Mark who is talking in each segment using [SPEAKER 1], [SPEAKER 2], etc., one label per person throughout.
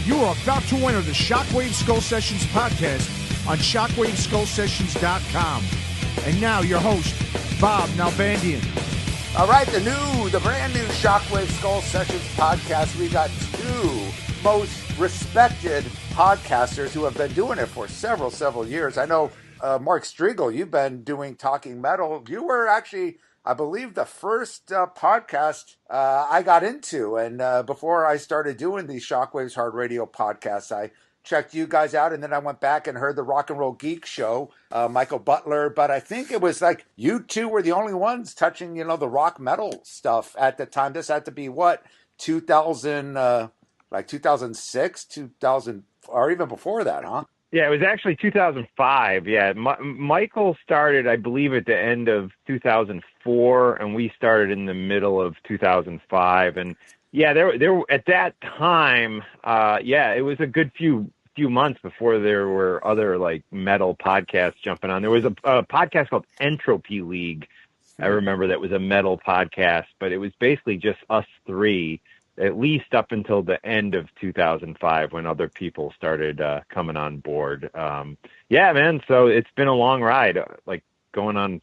[SPEAKER 1] You are about to enter the Shockwave Skull Sessions podcast on shockwaveskullsessions.com. And now your host, Bob Nalbandian.
[SPEAKER 2] All right, the brand new Shockwave Skull Sessions podcast. We got two most respected podcasters who have been doing it for several years. I know, Mark Strigl, you've been doing Talking Metal. You were actually, I believe, the first podcast I got into. And before I started doing the Shockwaves Hard Radio podcasts, I checked you guys out, and then I went back and heard the Rock and Roll Geek show, Michael Butler. But I think it was like you two were the only ones touching, the rock metal stuff at the time. This had to be what, 2000, like 2006, 2000, or even before that, huh?
[SPEAKER 3] Yeah, it was actually 2005. Yeah, Michael started, I believe, at the end of 2004, and we started in the middle of 2005. And yeah, there at that time, it was a good few months before there were other like metal podcasts jumping on. There was a podcast called Entropy League. I remember that was a metal podcast, but it was basically just us three, at least up until the end of 2005 when other people started coming on board. Yeah, man. So it's been a long ride, like going on,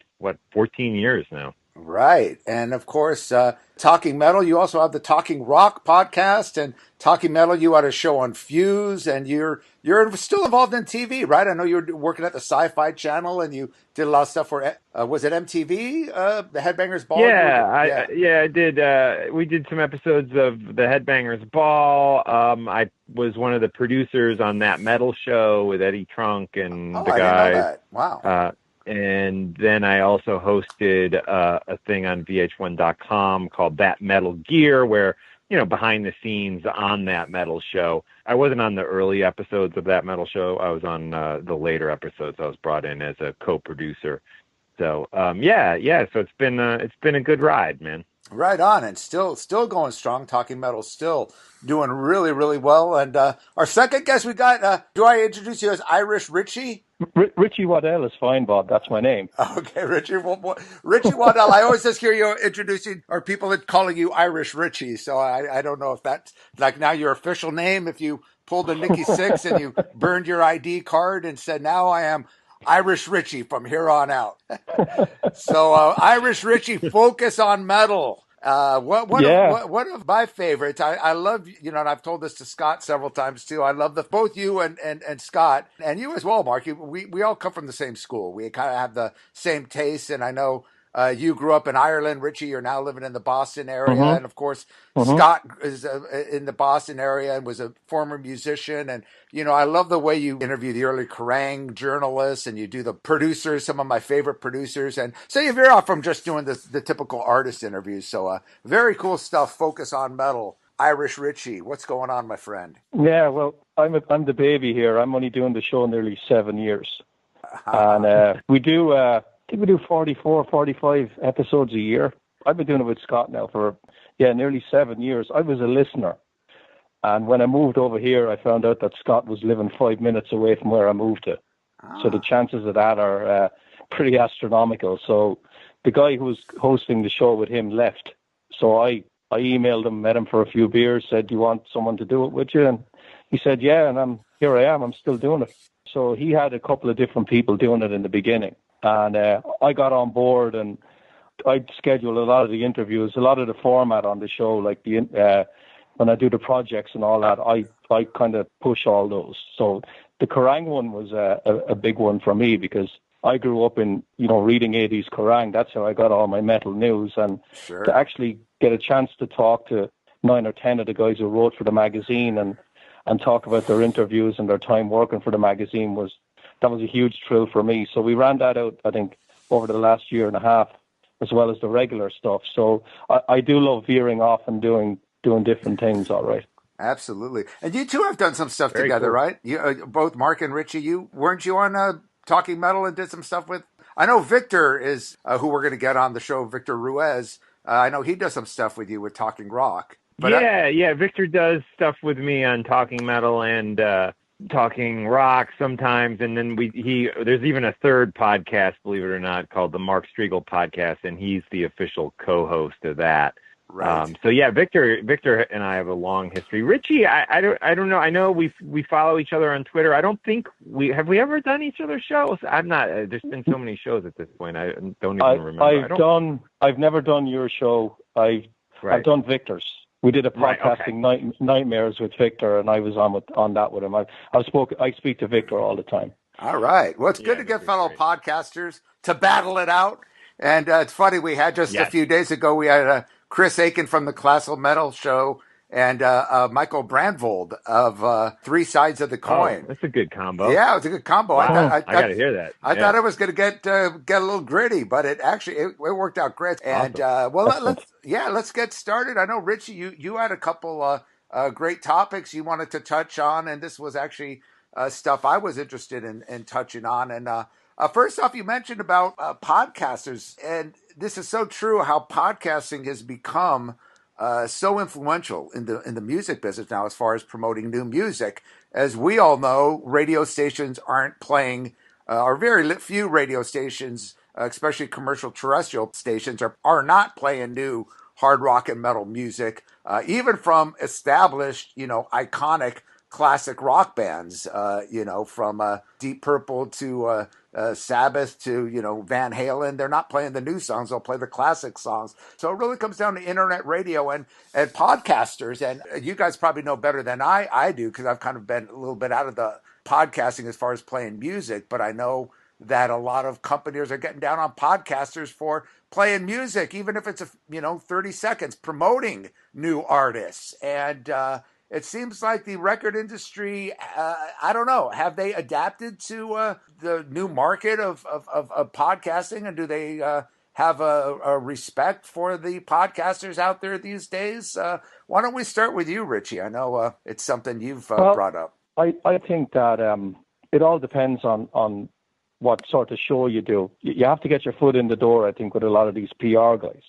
[SPEAKER 3] 14 years now. Right.
[SPEAKER 2] And of course, Talking Metal, you also have the Talking Rock podcast, and Talking Metal, you had a show on Fuse, and you're still involved in TV, right? I know you were working at the Sci-Fi Channel, and you did a lot of stuff for, was it MTV, the Headbangers Ball?
[SPEAKER 3] I did. We did some episodes of the Headbangers Ball. I was one of the producers on That Metal show with Eddie Trunk and the guys.
[SPEAKER 2] I didn't know that. Wow.
[SPEAKER 3] And then I also hosted a thing on VH1.com called That Metal Gear, where, behind the scenes on That Metal show. I wasn't on the early episodes of That Metal show. I was on the later episodes. I was brought in as a co-producer. So, so it's been a good ride, man.
[SPEAKER 2] Right on, and still going strong. Talking Metal still doing really, really well. And our second guest we got, do I introduce you as Irish Richie?
[SPEAKER 4] Richie Waddell is fine, Bob. That's my name.
[SPEAKER 2] Okay, Richie. Richie Waddell. I always just hear you introducing, or people calling you Irish Richie. So I don't know if that's like now your official name, if you pulled a Nicky Six and you burned your ID card and said, now I am Irish Richie from here on out. So Irish Richie, focus on metal. One of my favorites. I love, and I've told this to Scott several times too. I love both you and Scott, and you as well, Mark. We all come from the same school. We kind of have the same tastes, and I know you grew up in Ireland. Richie, you're now living in the Boston area, and of course, Scott is in the Boston area and was a former musician. And I love the way you interview the early Kerrang journalists, and you do the producers, some of my favorite producers. And so you veer off from just doing the typical artist interviews. So very cool stuff. Focus on metal. Irish Richie, what's going on, my friend?
[SPEAKER 4] Yeah, well, I'm the baby here. I'm only doing the show nearly 7 years, and we do. I think we do 44, 45 episodes a year. I've been doing it with Scott now for, nearly 7 years. I was a listener. And when I moved over here, I found out that Scott was living 5 minutes away from where I moved to. So the chances of that are pretty astronomical. So the guy who was hosting the show with him left. So I emailed him, met him for a few beers, said, do you want someone to do it with you? And he said, yeah, and here I am. I'm still doing it. So he had a couple of different people doing it in the beginning. And I got on board, and I scheduled a lot of the interviews, a lot of the format on the show, like when I do the projects and all that, I kind of push all those. So the Kerrang one was a big one for me because I grew up in, reading 80s Kerrang. That's how I got all my metal news. And to actually get a chance to talk to 9 or 10 of the guys who wrote for the magazine and talk about their interviews and their time working for the magazine was a huge thrill for me. So we ran that out, I think, over the last year and a half, as well as the regular stuff. So I do love veering off and doing different things, all right.
[SPEAKER 2] Absolutely. And you two have done some stuff together, cool. Right? You both Mark and Richie, weren't you on Talking Metal and did some stuff with? I know Victor is who we're going to get on the show, Victor Ruiz. I know he does some stuff with you with Talking Rock. But
[SPEAKER 3] Victor does stuff with me on Talking Metal and Talking Rock sometimes, and then there's even a third podcast, believe it or not, called the Mark Strigl podcast, and he's the official co-host of that.
[SPEAKER 2] Right.
[SPEAKER 3] So yeah, Victor and I have a long history. Richie, I don't know. I know we follow each other on Twitter. I don't think we ever done each other's shows. I'm not. There's been so many shows at this point. I don't even remember.
[SPEAKER 4] I've never done your show. I've done Victor's. We did a podcasting nightmares with Victor, and I was on that with him. I speak to Victor all the time.
[SPEAKER 2] All right. Well, it's good to get fellow podcasters to battle it out. And it's funny, we had just a few days ago, we had Chris Aiken from the Classical Metal Show and Michael Brandvold of Three Sides of the Coin.
[SPEAKER 3] Oh, that's a good combo.
[SPEAKER 2] Yeah, it was a good combo.
[SPEAKER 3] Wow. I got to hear that.
[SPEAKER 2] I thought it was going to get a little gritty, but it worked out great. And
[SPEAKER 3] awesome.
[SPEAKER 2] let's get started. I know, Richie, you had a couple great topics you wanted to touch on, and this was actually stuff I was interested in touching on. And first off, you mentioned about podcasters, and this is so true how podcasting has become so influential in the music business now as far as promoting new music. As we all know, radio stations aren't playing, or very few radio stations, especially commercial terrestrial stations, are not playing new hard rock and metal music, even from established, iconic classic rock bands, from Deep Purple to Sabbath to, Van Halen. They're not playing the new songs. They'll play the classic songs. So it really comes down to internet radio and podcasters. And you guys probably know better than I do, because I've kind of been a little bit out of the podcasting as far as playing music. But I know that a lot of companies are getting down on podcasters for playing music, even if it's 30 seconds, promoting new artists. And it seems like the record industry, I don't know, have they adapted to the new market of podcasting? And do they have a respect for the podcasters out there these days? Why don't we start with you, Richie? I know it's something you've brought up.
[SPEAKER 4] I think that it all depends on what sort of show you do. You have to get your foot in the door, I think, with a lot of these PR guys.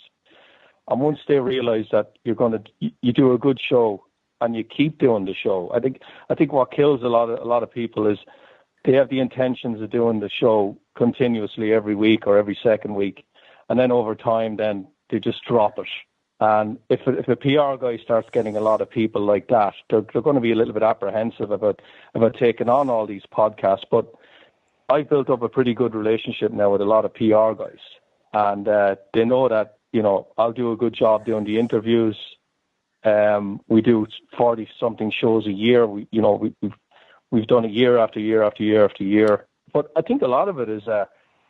[SPEAKER 4] And once they realize that you do a good show, and you keep doing the show. I think what kills a lot of people is they have the intentions of doing the show continuously every week or every second week, and then over time, then they just drop it. And if a PR guy starts getting a lot of people like that, they're going to be a little bit apprehensive about taking on all these podcasts. But I've built up a pretty good relationship now with a lot of PR guys, and they know that I'll do a good job doing the interviews. We do 40-something shows a year. We've done it year after year after year after year. But I think a lot of it is, I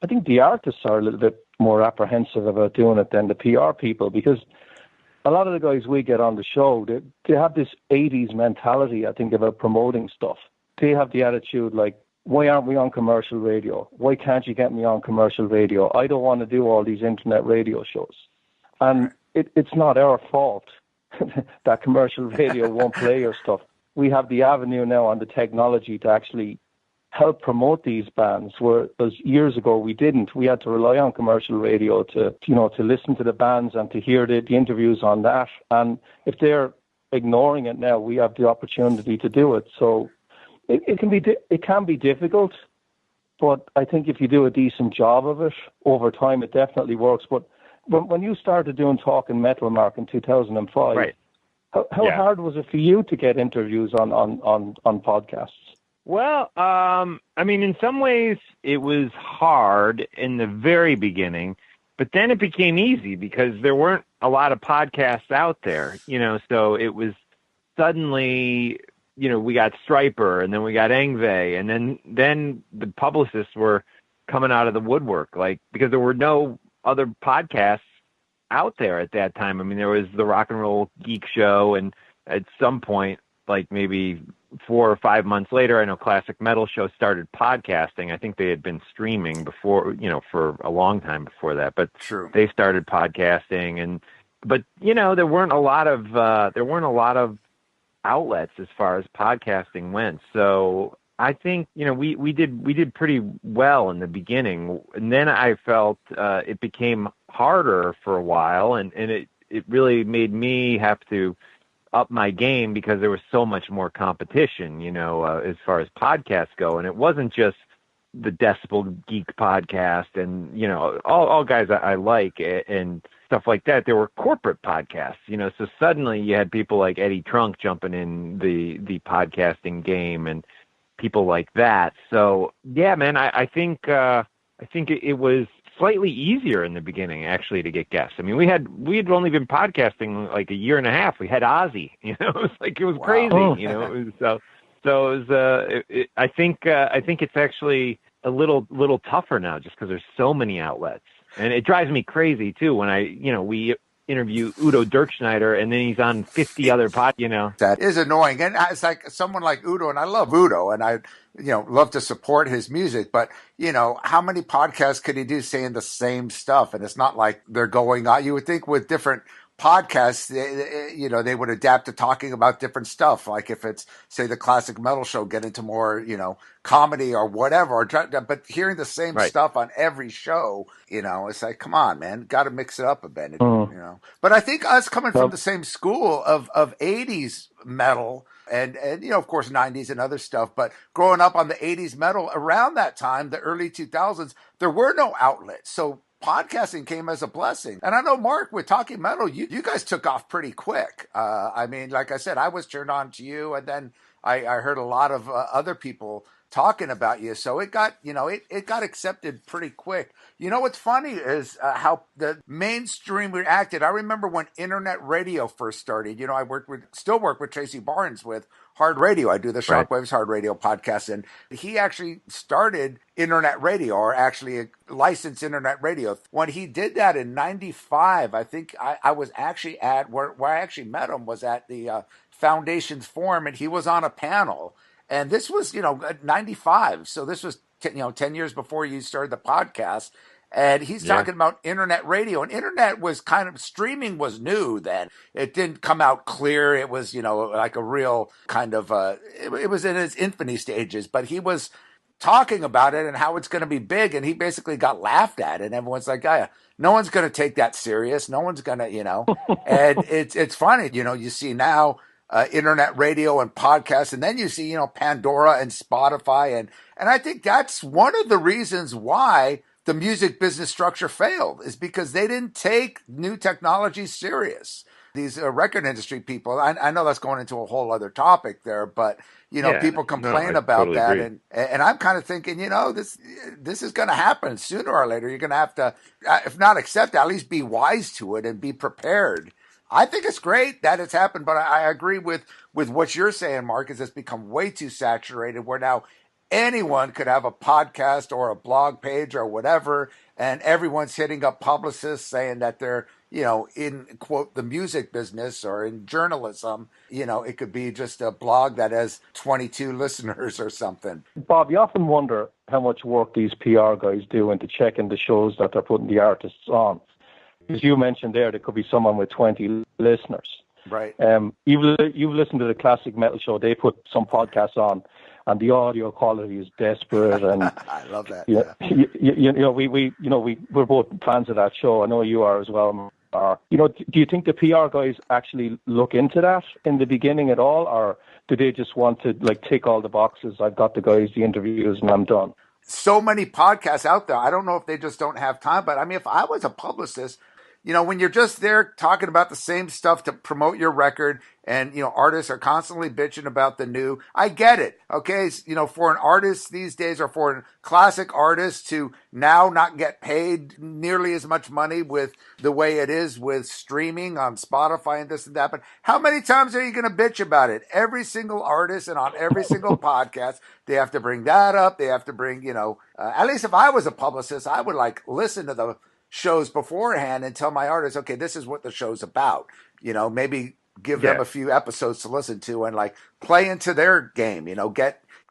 [SPEAKER 4] think the artists are a little bit more apprehensive about doing it than the PR people, because a lot of the guys we get on the show, they have this 80s mentality, I think, about promoting stuff. They have the attitude like, why aren't we on commercial radio? Why can't you get me on commercial radio? I don't want to do all these internet radio shows. And it's not our fault that commercial radio won't play your stuff. We have the avenue now on the technology to actually help promote these bands, whereas years ago we didn't. We had to rely on commercial radio to listen to the bands and to hear the interviews on that. And if they're ignoring it now, we have the opportunity to do it. So it can be difficult, but I think if you do a decent job of it over time, it definitely works. But when you started doing Talking Metal, Mark, in 2005,
[SPEAKER 3] right.
[SPEAKER 4] How hard was it for you to get interviews on podcasts?
[SPEAKER 3] Well, in some ways it was hard in the very beginning, but then it became easy because there weren't a lot of podcasts out there, so it was suddenly, we got Striper, and then we got Engve, and then the publicists were coming out of the woodwork, because there were no other podcasts out there at that time. There was the Rock and Roll Geek Show, and at some point, maybe 4 or 5 months later, I know Classic Metal Show started podcasting. I think they had been streaming before, for a long time before that, but
[SPEAKER 2] True.
[SPEAKER 3] They started podcasting, but there weren't a lot of outlets as far as podcasting went. So I think, we did pretty well in the beginning, and then I felt it became harder for a while, and it really made me have to up my game because there was so much more competition, as far as podcasts go. And it wasn't just the Decibel Geek podcast and, all guys I like. And stuff like that, there were corporate podcasts, so suddenly you had people like Eddie Trunk jumping in the podcasting game and people like that. So yeah, man, I think it was slightly easier in the beginning actually to get guests. I mean, we had only been podcasting like a year and a half. We had Ozzy, it was crazy, It was, so it was, I think it's actually a little tougher now just because there's so many outlets. And it drives me crazy too when we interview Udo Dirkschneider and then he's on 50 other
[SPEAKER 2] That is annoying. And it's like someone like Udo, and I love Udo, and I love to support his music, but how many podcasts could he do saying the same stuff? And it's not like they're going on. You would think with different podcasts, they would adapt to talking about different stuff. Like if it's, say, the Classic Metal Show, get into more, comedy or whatever. But hearing the same stuff on every show, it's like, come on, man, got to mix it up a bit, But I think us coming from the same school of 80s metal and of course 90s and other stuff, but growing up on the 80s metal around that time, the early 2000s, there were no outlets. So podcasting came as a blessing. And I know, Mark, with Talking Metal, you guys took off pretty quick. I mean, like I said, I was turned on to you, and then I heard a lot of other people talking about you. So it got, it got accepted pretty quick. What's funny is how the mainstream reacted. I remember when internet radio first started, I still work with Tracy Barnes with Hard Radio. I do the Shockwaves Hard Radio podcast, and he actually started internet radio, or actually licensed internet radio. When he did that in 95, I think I was actually at where I actually met him was at the Foundations Forum, and he was on a panel. And this was, 95. So this was, 10 years before you started the podcast. And he's talking about internet radio. And internet was streaming was new then. It didn't come out clear. It was, like a real kind of, it was in its infancy stages. But he was talking about it and how it's going to be big. And he basically got laughed at. And everyone's like, no one's going to take that serious. No one's going to, And it's funny, you see now, internet radio and podcasts, and then you see, Pandora and Spotify, and I think that's one of the reasons why the music business structure failed, is because they didn't take new technology serious. These record industry people, I know that's going into a whole other topic there, but people complain about totally that, and I'm kind of thinking, this is going to happen sooner or later. You're going to have to, if not accept, at least be wise to it and be prepared. I think it's great that it's happened, but I agree with what you're saying, Mark, is it's become way too saturated where now anyone could have a podcast or a blog page or whatever, and everyone's hitting up publicists saying that they're, in, quote, the music business or in journalism. It could be just a blog that has 22 listeners or something.
[SPEAKER 4] Bob, you often wonder how much work these PR guys do into checking the shows that they're putting the artists on. As you mentioned there could be someone with 20 listeners.
[SPEAKER 2] Right.
[SPEAKER 4] You've listened to the Classic Metal Show. They put some podcasts on, and the audio quality is desperate. And
[SPEAKER 2] I love that.
[SPEAKER 4] We're both fans of that show. I know you are as well. Do you think the PR guys actually look into that in the beginning at all, or do they just want to tick all the boxes? I've got the guys, the interviews, and I'm done.
[SPEAKER 2] So many podcasts out there. I don't know if they just don't have time, but I mean, if I was a publicist, when you're just there talking about the same stuff to promote your record and, artists are constantly bitching about the new, I get it. Okay. For an artist these days, or for a classic artist to now not get paid nearly as much money with the way it is with streaming on Spotify and this and that. But how many times are you going to bitch about it? Every single artist and on every single podcast, they have to bring that up. They have to bring, at least if I was a publicist, I would listen to the shows beforehand and tell my artists, okay, this is what the show's about. Maybe give them a few episodes to listen to and play into their game,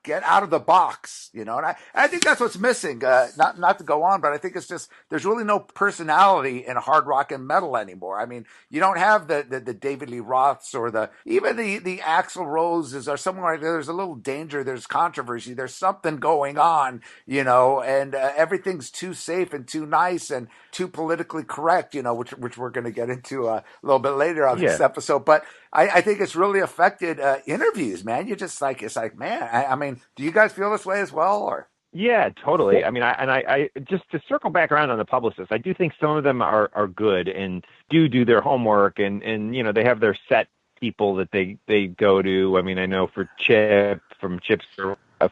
[SPEAKER 2] get out of the box, and I think that's what's missing. Not to go on, but I think it's just there's really no personality in hard rock and metal anymore. I mean, you don't have the David Lee Roths or even the Axl Roses or someone like that. There's a little danger. There's controversy. There's something going on, and everything's too safe and too nice and too politically correct, which we're going to get into a little bit later on this episode. But I think it's really affected interviews, man. You just it's man. I mean, do you guys feel this way as well, or?
[SPEAKER 3] Yeah, totally. I mean, I just to circle back around on the publicists, I do think some of them are good and do their homework and they have their set people that they go to. I mean, I know for Chip from Chips,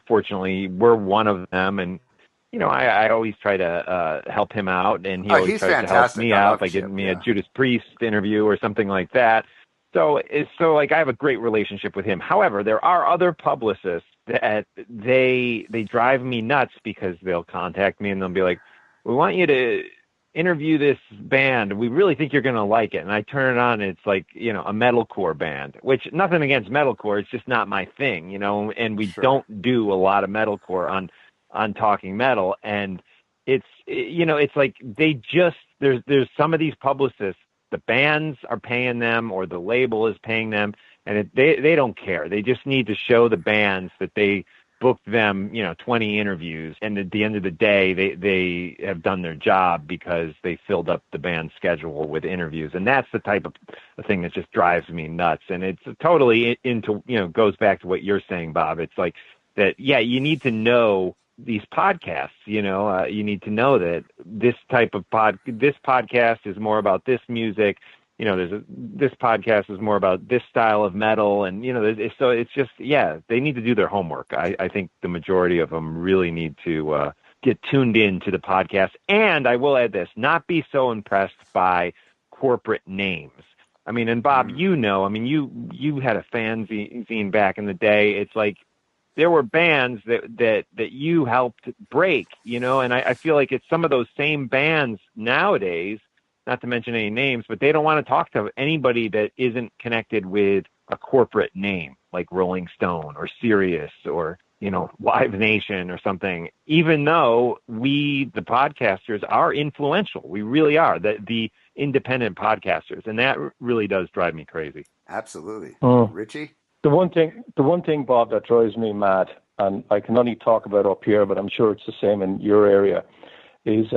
[SPEAKER 3] fortunately, we're one of them, and I always try to help him out, and he always
[SPEAKER 2] He's
[SPEAKER 3] tries
[SPEAKER 2] fantastic.
[SPEAKER 3] to help me out by getting me a Judas Priest interview or something like that. So like I have a great relationship with him. However, there are other publicists that they drive me nuts because they'll contact me and they'll be like, "We want you to interview this band. We really think you're going to like it." And I turn it on and it's like, a metalcore band, which nothing against metalcore. It's just not my thing, and we don't do a lot of metalcore on Talking Metal. And it's, it's like there's some of these publicists, the bands are paying them or the label is paying them, and they don't care. They just need to show the bands that they booked them, 20 interviews, and at the end of the day, they have done their job because they filled up the band's schedule with interviews. And that's the type of thing that just drives me nuts. And it's totally into, goes back to what you're saying, Bob. It's like that, you need to know these podcasts, you need to know that this type of this podcast is more about this music, this podcast is more about this style of metal, and so it's just they need to do their homework. I think the majority of them really need to get tuned in to the podcast. And I will add this: not be so impressed by corporate names. I mean, and Bob, you had a fanzine back in the day. It's like there were bands that you helped break, and I feel like it's some of those same bands nowadays, not to mention any names, but they don't want to talk to anybody that isn't connected with a corporate name like Rolling Stone or Sirius or, Live Nation or something, even though we, the podcasters, are influential. We really are, the independent podcasters. And that really does drive me crazy.
[SPEAKER 2] Absolutely. Richie?
[SPEAKER 4] The one thing, Bob, that drives me mad, and I can only talk about up here, but I'm sure it's the same in your area, is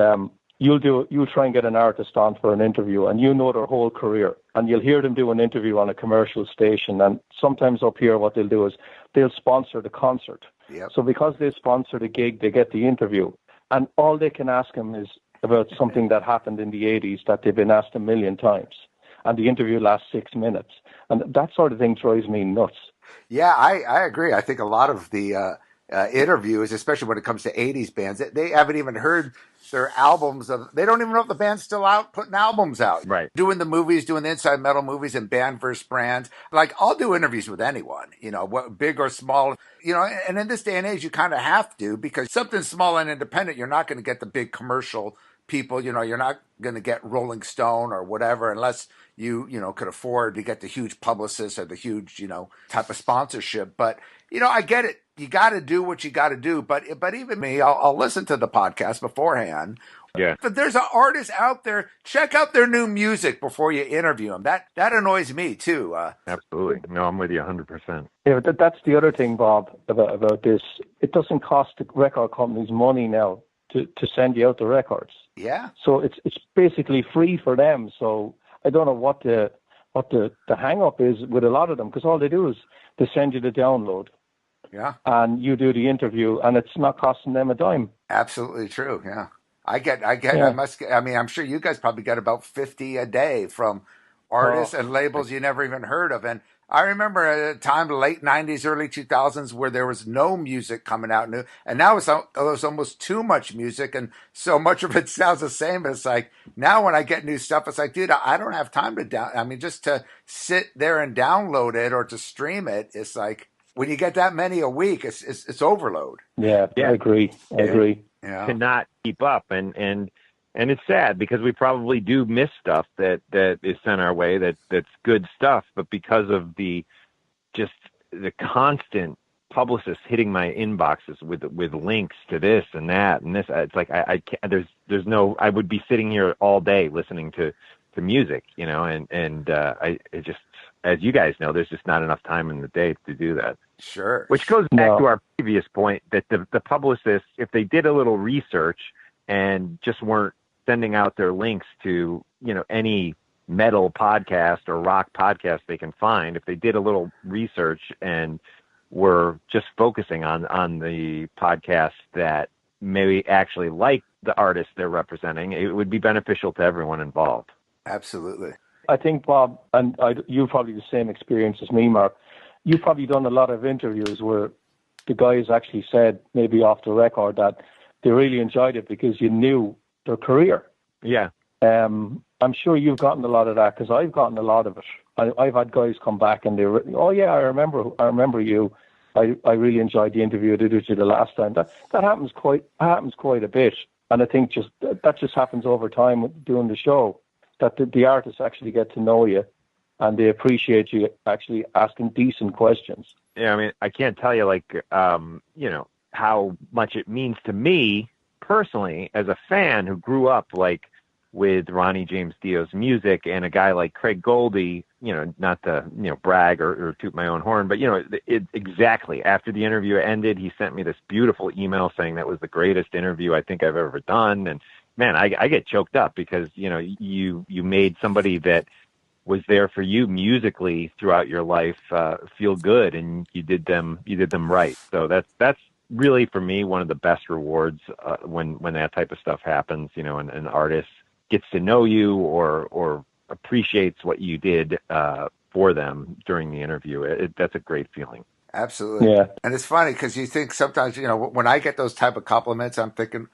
[SPEAKER 4] you'll try and get an artist on for an interview, and their whole career, and you'll hear them do an interview on a commercial station. And sometimes up here, what they'll do is they'll sponsor the concert.
[SPEAKER 2] Yep.
[SPEAKER 4] So because they sponsor the gig, they get the interview, and all they can ask them is about something that happened in the 80s that they've been asked a million times. And the interview lasts 6 minutes. And that sort of thing drives me nuts.
[SPEAKER 2] Yeah, I agree. I think a lot of the interviews, especially when it comes to 80s bands, they haven't even heard their albums. They don't even know if the band's still out putting albums out.
[SPEAKER 3] Right.
[SPEAKER 2] Doing the movies, doing the Inside Metal movies and band versus brand. Like, I'll do interviews with anyone, what, big or small, and in this day and age, you kind of have to, because something small and independent, you're not going to get the big commercial people, you're not going to get Rolling Stone or whatever, unless you could afford to get the huge publicist or the huge, type of sponsorship. But, I get it. You got to do what you got to do. But even me, I'll listen to the podcast beforehand.
[SPEAKER 3] Yeah.
[SPEAKER 2] But there's an artist out there. Check out their new music before you interview them. That annoys me too.
[SPEAKER 3] Absolutely. No, I'm with you 100%.
[SPEAKER 4] Yeah, but that's the other thing, Bob, about this. It doesn't cost the record companies money now to send you out the records.
[SPEAKER 2] Yeah.
[SPEAKER 4] So it's basically free for them. So I don't know what the hang up is with a lot of them, because all they do is they send you the download.
[SPEAKER 2] Yeah.
[SPEAKER 4] And you do the interview, and it's not costing them a dime.
[SPEAKER 2] Absolutely true. Yeah. I get,
[SPEAKER 4] Yeah.
[SPEAKER 2] I'm sure you guys probably get about 50 a day from artists and labels you never even heard of. And I remember a time, late 90s, early 2000s, where there was no music coming out new. And now it's almost too much music, and so much of it sounds the same. It's like, now when I get new stuff, it's like, dude, I don't have time to just to sit there and download it or to stream it. It's like, when you get that many a week, it's overload.
[SPEAKER 4] Yeah, I agree.
[SPEAKER 2] Yeah.
[SPEAKER 3] To not keep up, and it's sad, because we probably do miss stuff that is sent our way that's good stuff, but because of the constant publicists hitting my inboxes with links to this and that and this, it's like I can't, there's no, I would be sitting here all day listening to music, and it just, as you guys know, there's just not enough time in the day to do that.
[SPEAKER 2] Sure.
[SPEAKER 3] Which goes back to our previous point, that the publicists, if they did a little research and just weren't sending out their links to, any metal podcast or rock podcast they can find, if they did a little research and were just focusing on the podcasts that maybe actually like the artist they're representing, it would be beneficial to everyone involved.
[SPEAKER 2] Absolutely.
[SPEAKER 4] I think, Bob, and you've probably the same experience as me, Mark. You've probably done a lot of interviews where the guys actually said, maybe off the record, that they really enjoyed it because you knew their career.
[SPEAKER 3] Yeah.
[SPEAKER 4] I'm sure you've gotten a lot of that, because I've gotten a lot of it. I've had guys come back and they were, oh yeah, I remember you. I really enjoyed the interview I did with you the last time. That happens quite a bit, and I think that just happens over time with doing the show. That the artists actually get to know you, and they appreciate you actually asking decent questions.
[SPEAKER 3] Yeah, I mean, I can't tell you, like, how much it means to me personally as a fan who grew up, like, with Ronnie James Dio's music, and a guy like Craig Goldie, not to, brag or toot my own horn, but, exactly after the interview ended, he sent me this beautiful email saying that was the greatest interview I think I've ever done. And man, I get choked up because, you made somebody that was there for you musically throughout your life feel good, and you did them right. So that's really, for me, one of the best rewards when that type of stuff happens, and an artist gets to know you or appreciates what you did for them during the interview. That's a great feeling.
[SPEAKER 2] Absolutely.
[SPEAKER 4] Yeah.
[SPEAKER 2] And it's funny because you think sometimes, when I get those type of compliments, I'm thinking,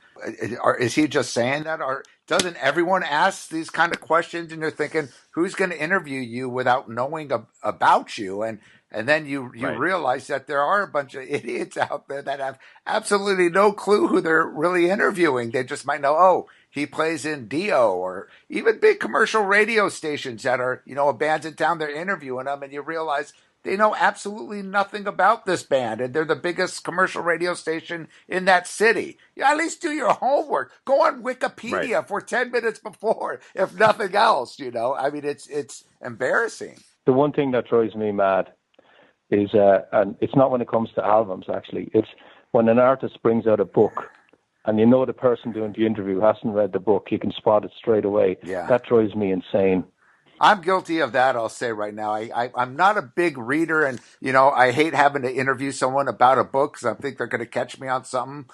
[SPEAKER 2] is he just saying that? Or doesn't everyone ask these kind of questions? And you're thinking, who's going to interview you without knowing about you? And then you
[SPEAKER 3] Right.
[SPEAKER 2] realize that there are a bunch of idiots out there that have absolutely no clue who they're really interviewing. They just might know, oh, he plays in Dio, or even big commercial radio stations that are, bands in town, they're interviewing them, and you realize they know absolutely nothing about this band, and they're the biggest commercial radio station in that city. At least do your homework. Go on Wikipedia
[SPEAKER 3] Right.
[SPEAKER 2] for 10 minutes before, if nothing else, I mean, it's embarrassing.
[SPEAKER 4] The one thing that drives me mad is, and it's not when it comes to albums, actually, it's when an artist brings out a book, and the person doing the interview hasn't read the book, you can spot it straight away.
[SPEAKER 2] Yeah.
[SPEAKER 4] That drives me insane.
[SPEAKER 2] I'm guilty of that, I'll say right now. I'm not a big reader, and, I hate having to interview someone about a book because I think they're going to catch me on something.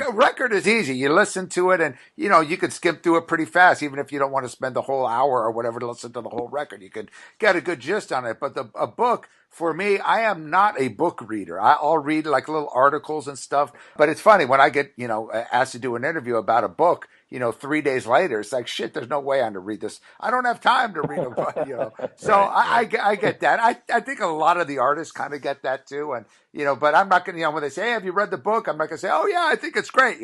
[SPEAKER 2] A record is easy. You listen to it, and, you could skip through it pretty fast, even if you don't want to spend the whole hour or whatever to listen to the whole record. You could get a good gist on it. But a book, for me, I am not a book reader. I'll read like little articles and stuff. But it's funny when I get, asked to do an interview about a book, 3 days later, it's like, shit, there's no way I'm going to read this. I don't have time to read a book, So I get that. I think a lot of the artists kind of get that too. And, but I'm not going to, when they say, hey, have you read the book? I'm not going to say, oh yeah, I think it's great.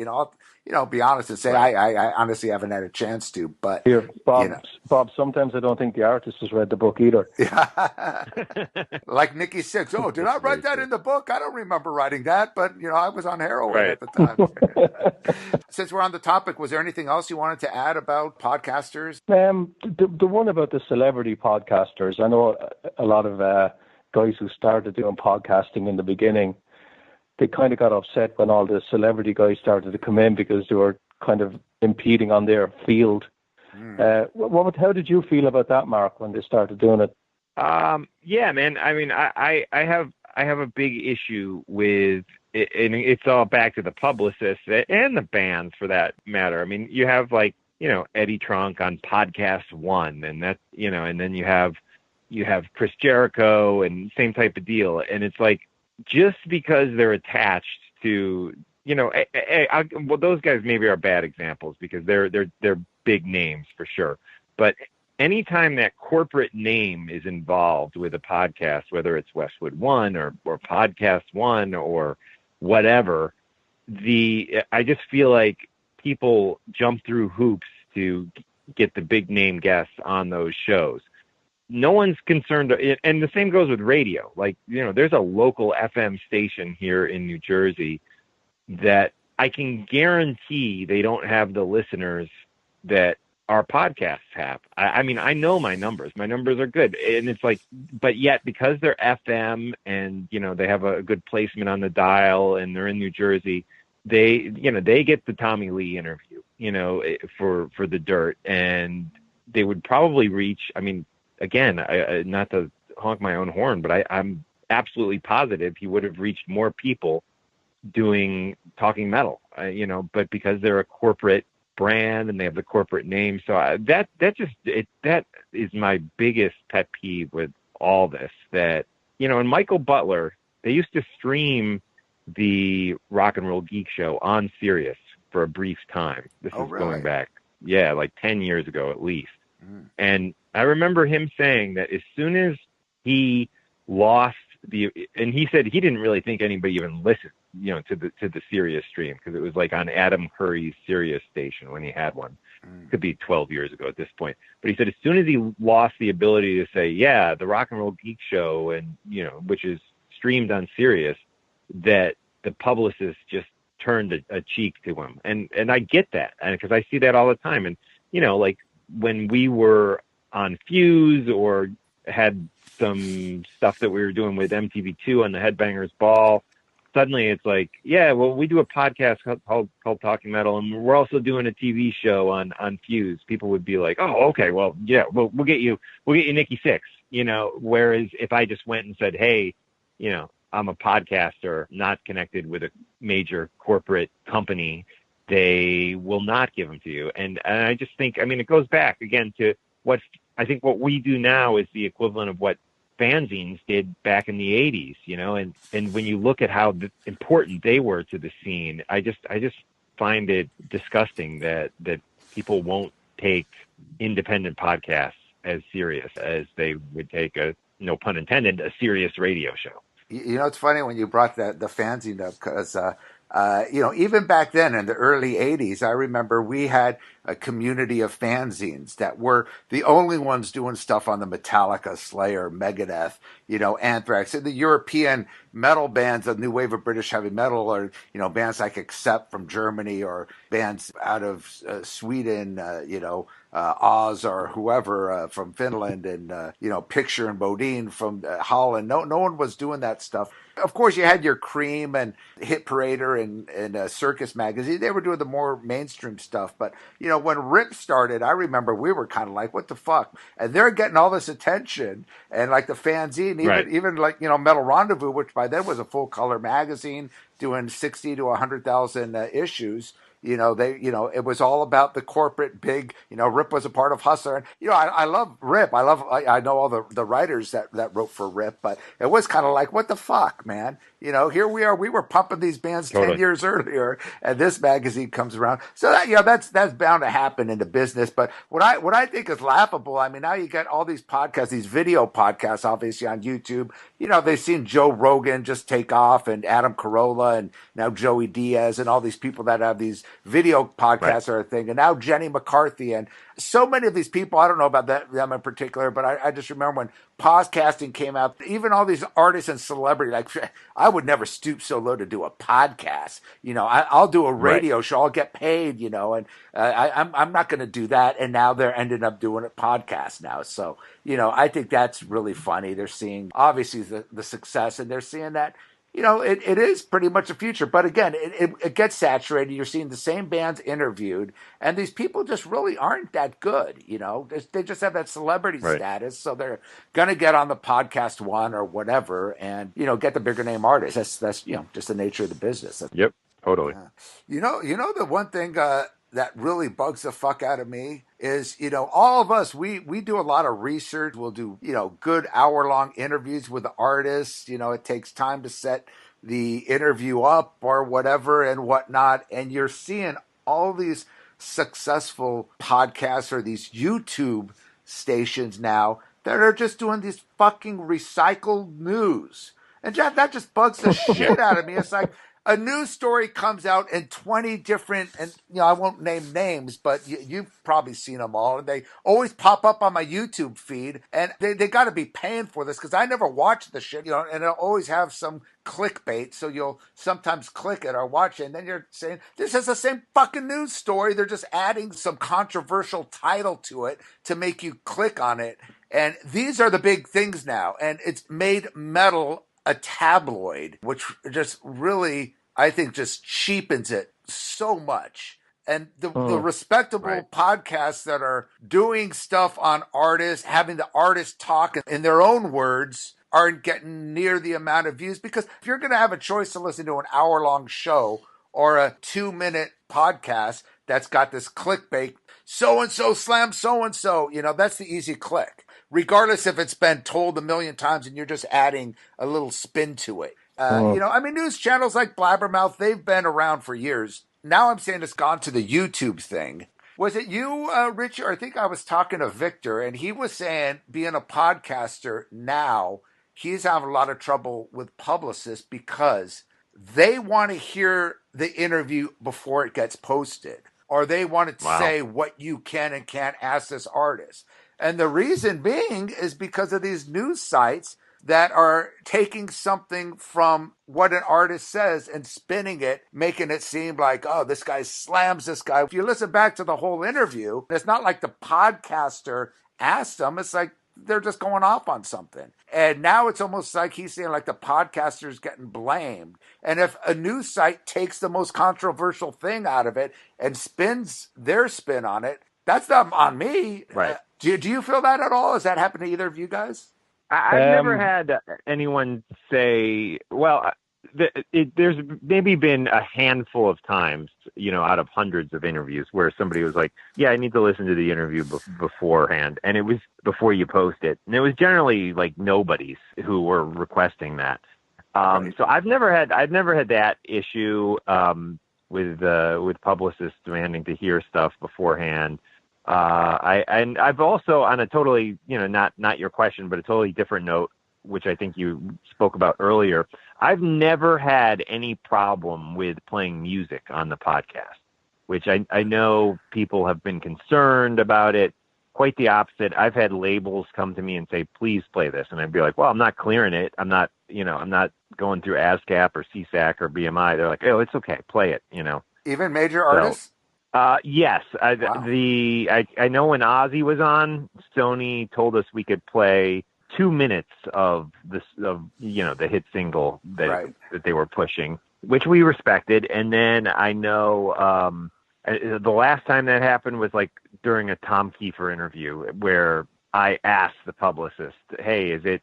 [SPEAKER 2] I'll be honest and say, I honestly haven't had a chance to, but
[SPEAKER 4] here, Bob, sometimes I don't think the artist has read the book either.
[SPEAKER 2] Like Nikki Sixx. Oh, did I write that in the book? I don't remember writing that, but I was on heroin at the time. Since we're on the topic, was there anything else you wanted to add about podcasters?
[SPEAKER 4] The one about the celebrity podcasters. I know a lot of guys who started doing podcasting in the beginning, they kind of got upset when all the celebrity guys started to come in because they were kind of impeding on their field. How did you feel about that, Mark, when they started doing it?
[SPEAKER 3] Yeah, man. I mean, I have a big issue with it, and it's all back to the publicists and the bands for that matter. I mean, you have like, Eddie Trunk on Podcast One, and that, and then you have Chris Jericho and same type of deal. And it's like, just because they're attached to, well, those guys maybe are bad examples because they're big names for sure. But anytime that corporate name is involved with a podcast, whether it's Westwood One or Podcast One or whatever, I just feel like people jump through hoops to get the big name guests on those shows. No one's concerned, and the same goes with radio. Like, there's a local FM station here in New Jersey that I can guarantee they don't have the listeners that our podcasts have. I mean, I know my numbers. My numbers are good. And it's like, but yet because they're FM and, they have a good placement on the dial and they're in New Jersey, they get the Tommy Lee interview, for the Dirt. And they would probably reach, I mean, again, not to honk my own horn, but I'm absolutely positive he would have reached more people doing talking metal, but because they're a corporate brand and they have the corporate name. So that is my biggest pet peeve with all this, that, and Michael Butler, they used to stream the Rock and Roll Geek Show on Sirius for a brief time. This is
[SPEAKER 2] really?
[SPEAKER 3] going back, like 10 years ago at least. And I remember him saying that as soon as he lost and he said he didn't really think anybody even listened, to the Sirius stream, because it was like on Adam Curry's Sirius station when he had one. Could be 12 years ago at this point. But he said as soon as he lost the ability to say, yeah, the Rock and Roll Geek Show, and, which is streamed on Sirius, that the publicist just turned a cheek to him. And I get that, because I see that all the time. And, like when we were on Fuse or had some stuff that we were doing with MTV2 on the Headbangers Ball, suddenly it's like, yeah, well, we do a podcast called Talking Metal, and we're also doing a TV show on Fuse. People would be like, oh, okay, well, yeah, we'll get you Nikki Sixx, whereas if I just went and said, hey, I'm a podcaster not connected with a major corporate company, they will not give them to you. And I just think, it goes back again to what we do now is the equivalent of what fanzines did back in the 80s, and when you look at how important they were to the scene, I just find it disgusting that people won't take independent podcasts as serious as they would take no pun intended, a serious radio show.
[SPEAKER 2] It's funny when you brought the fanzine up, because even back then in the early 80s, I remember we had a community of fanzines that were the only ones doing stuff on the Metallica, Slayer, Megadeth, Anthrax, and the European metal bands, the new wave of British heavy metal, or, bands like Accept from Germany, or bands out of Sweden, Oz or whoever from Finland, and, Picture and Bodine from Holland. No one was doing that stuff. Of course, you had your Cream and Hit Parader and Circus Magazine. They were doing the more mainstream stuff. But, when RIP started, I remember we were kind of like, what the fuck? And they're getting all this attention. And like the fanzine, even like, Metal Rendezvous, which by then was a full-color magazine doing 60 to 100,000 issues. It was all about the corporate big, RIP was a part of Hustler. And, I love RIP. I know all the writers that wrote for RIP, but it was kind of like, what the fuck, man? Here we are. We were pumping these bands 10 years earlier, and this magazine comes around. So that, that's bound to happen in the business. But what I think is laughable, now you got all these podcasts, these video podcasts, obviously on YouTube. They've seen Joe Rogan just take off, and Adam Carolla, and now Joey Diaz, and all these people that have these video podcasts are a thing. And now Jenny McCarthy, and so many of these people, I don't know about them in particular, but I just remember when podcasting came out, even all these artists and celebrities, like, I would never stoop so low to do a podcast. I'll do a radio show, I'll get paid, and I'm not going to do that. And now they're ending up doing a podcast now. So, I think that's really funny. They're seeing obviously the success, and they're seeing that, it is pretty much a future. But again, it gets saturated. You're seeing the same bands interviewed, and these people just really aren't that good. They just have that celebrity status, so they're going to get on the podcast one or whatever, and get the bigger name artists. That's just the nature of the business.
[SPEAKER 3] Yep, totally.
[SPEAKER 2] The one thing that really bugs the fuck out of me is, all of us, we do a lot of research. We'll do, good hour-long interviews with the artists. It takes time to set the interview up or whatever and whatnot. And you're seeing all these successful podcasts or these YouTube stations now that are just doing these fucking recycled news. And Jeff, that just bugs the shit out of me. It's like, a news story comes out in 20 different, and I won't name names, but you've probably seen them all. And they always pop up on my YouTube feed, and they got to be paying for this, because I never watch the shit, and it'll always have some clickbait. So you'll sometimes click it or watch it, and then you're saying, this is the same fucking news story. They're just adding some controversial title to it to make you click on it. And these are the big things now. And it's made metal a tabloid, which just really, I think, just cheapens it so much. And the respectable podcasts that are doing stuff on artists, having the artists talk in their own words, aren't getting near the amount of views. Because if you're going to have a choice to listen to an hour-long show or a 2-minute podcast that's got this clickbait, so-and-so slam so-and-so, that's the easy click. Regardless if it's been told a million times and you're just adding a little spin to it. News channels like Blabbermouth, they've been around for years. Now I'm saying it's gone to the YouTube thing. Was it you, Richie, or I think I was talking to Victor, and he was saying being a podcaster now, he's having a lot of trouble with publicists because they want to hear the interview before it gets posted, or they want to say what you can and can't ask this artist. And the reason being is because of these news sites that are taking something from what an artist says and spinning it, making it seem like, oh, this guy slams this guy. If you listen back to the whole interview, it's not like the podcaster asked them. It's like they're just going off on something. And now it's almost like he's saying like the podcaster's getting blamed. And if a news site takes the most controversial thing out of it and spins their spin on it, that's not on me.
[SPEAKER 3] Right.
[SPEAKER 2] Do you feel that at all? Has that happened to either of you guys?
[SPEAKER 3] I've never had anyone say, well, there's maybe been a handful of times, out of hundreds of interviews where somebody was like, yeah, I need to listen to the interview beforehand. And it was before you post it. And it was generally like nobodies who were requesting that.
[SPEAKER 2] Right.
[SPEAKER 3] So I've never had that issue with publicists demanding to hear stuff beforehand. I've also, on a totally, not your question, but a totally different note, which I think you spoke about earlier, I've never had any problem with playing music on the podcast, which I know people have been concerned about it. Quite the opposite. I've had labels come to me and say, please play this. And I'd be like, well, I'm not clearing it. I'm not going through ASCAP or CSAC or BMI. They're like, oh, it's okay. Play it,
[SPEAKER 2] Even major artists?
[SPEAKER 3] Yes.
[SPEAKER 2] Wow.
[SPEAKER 3] I know when Ozzy was on, Sony told us we could play 2 minutes of the hit single that they were pushing, which we respected. And then I know the last time that happened was like during a Tom Kiefer interview where I asked the publicist, hey, is it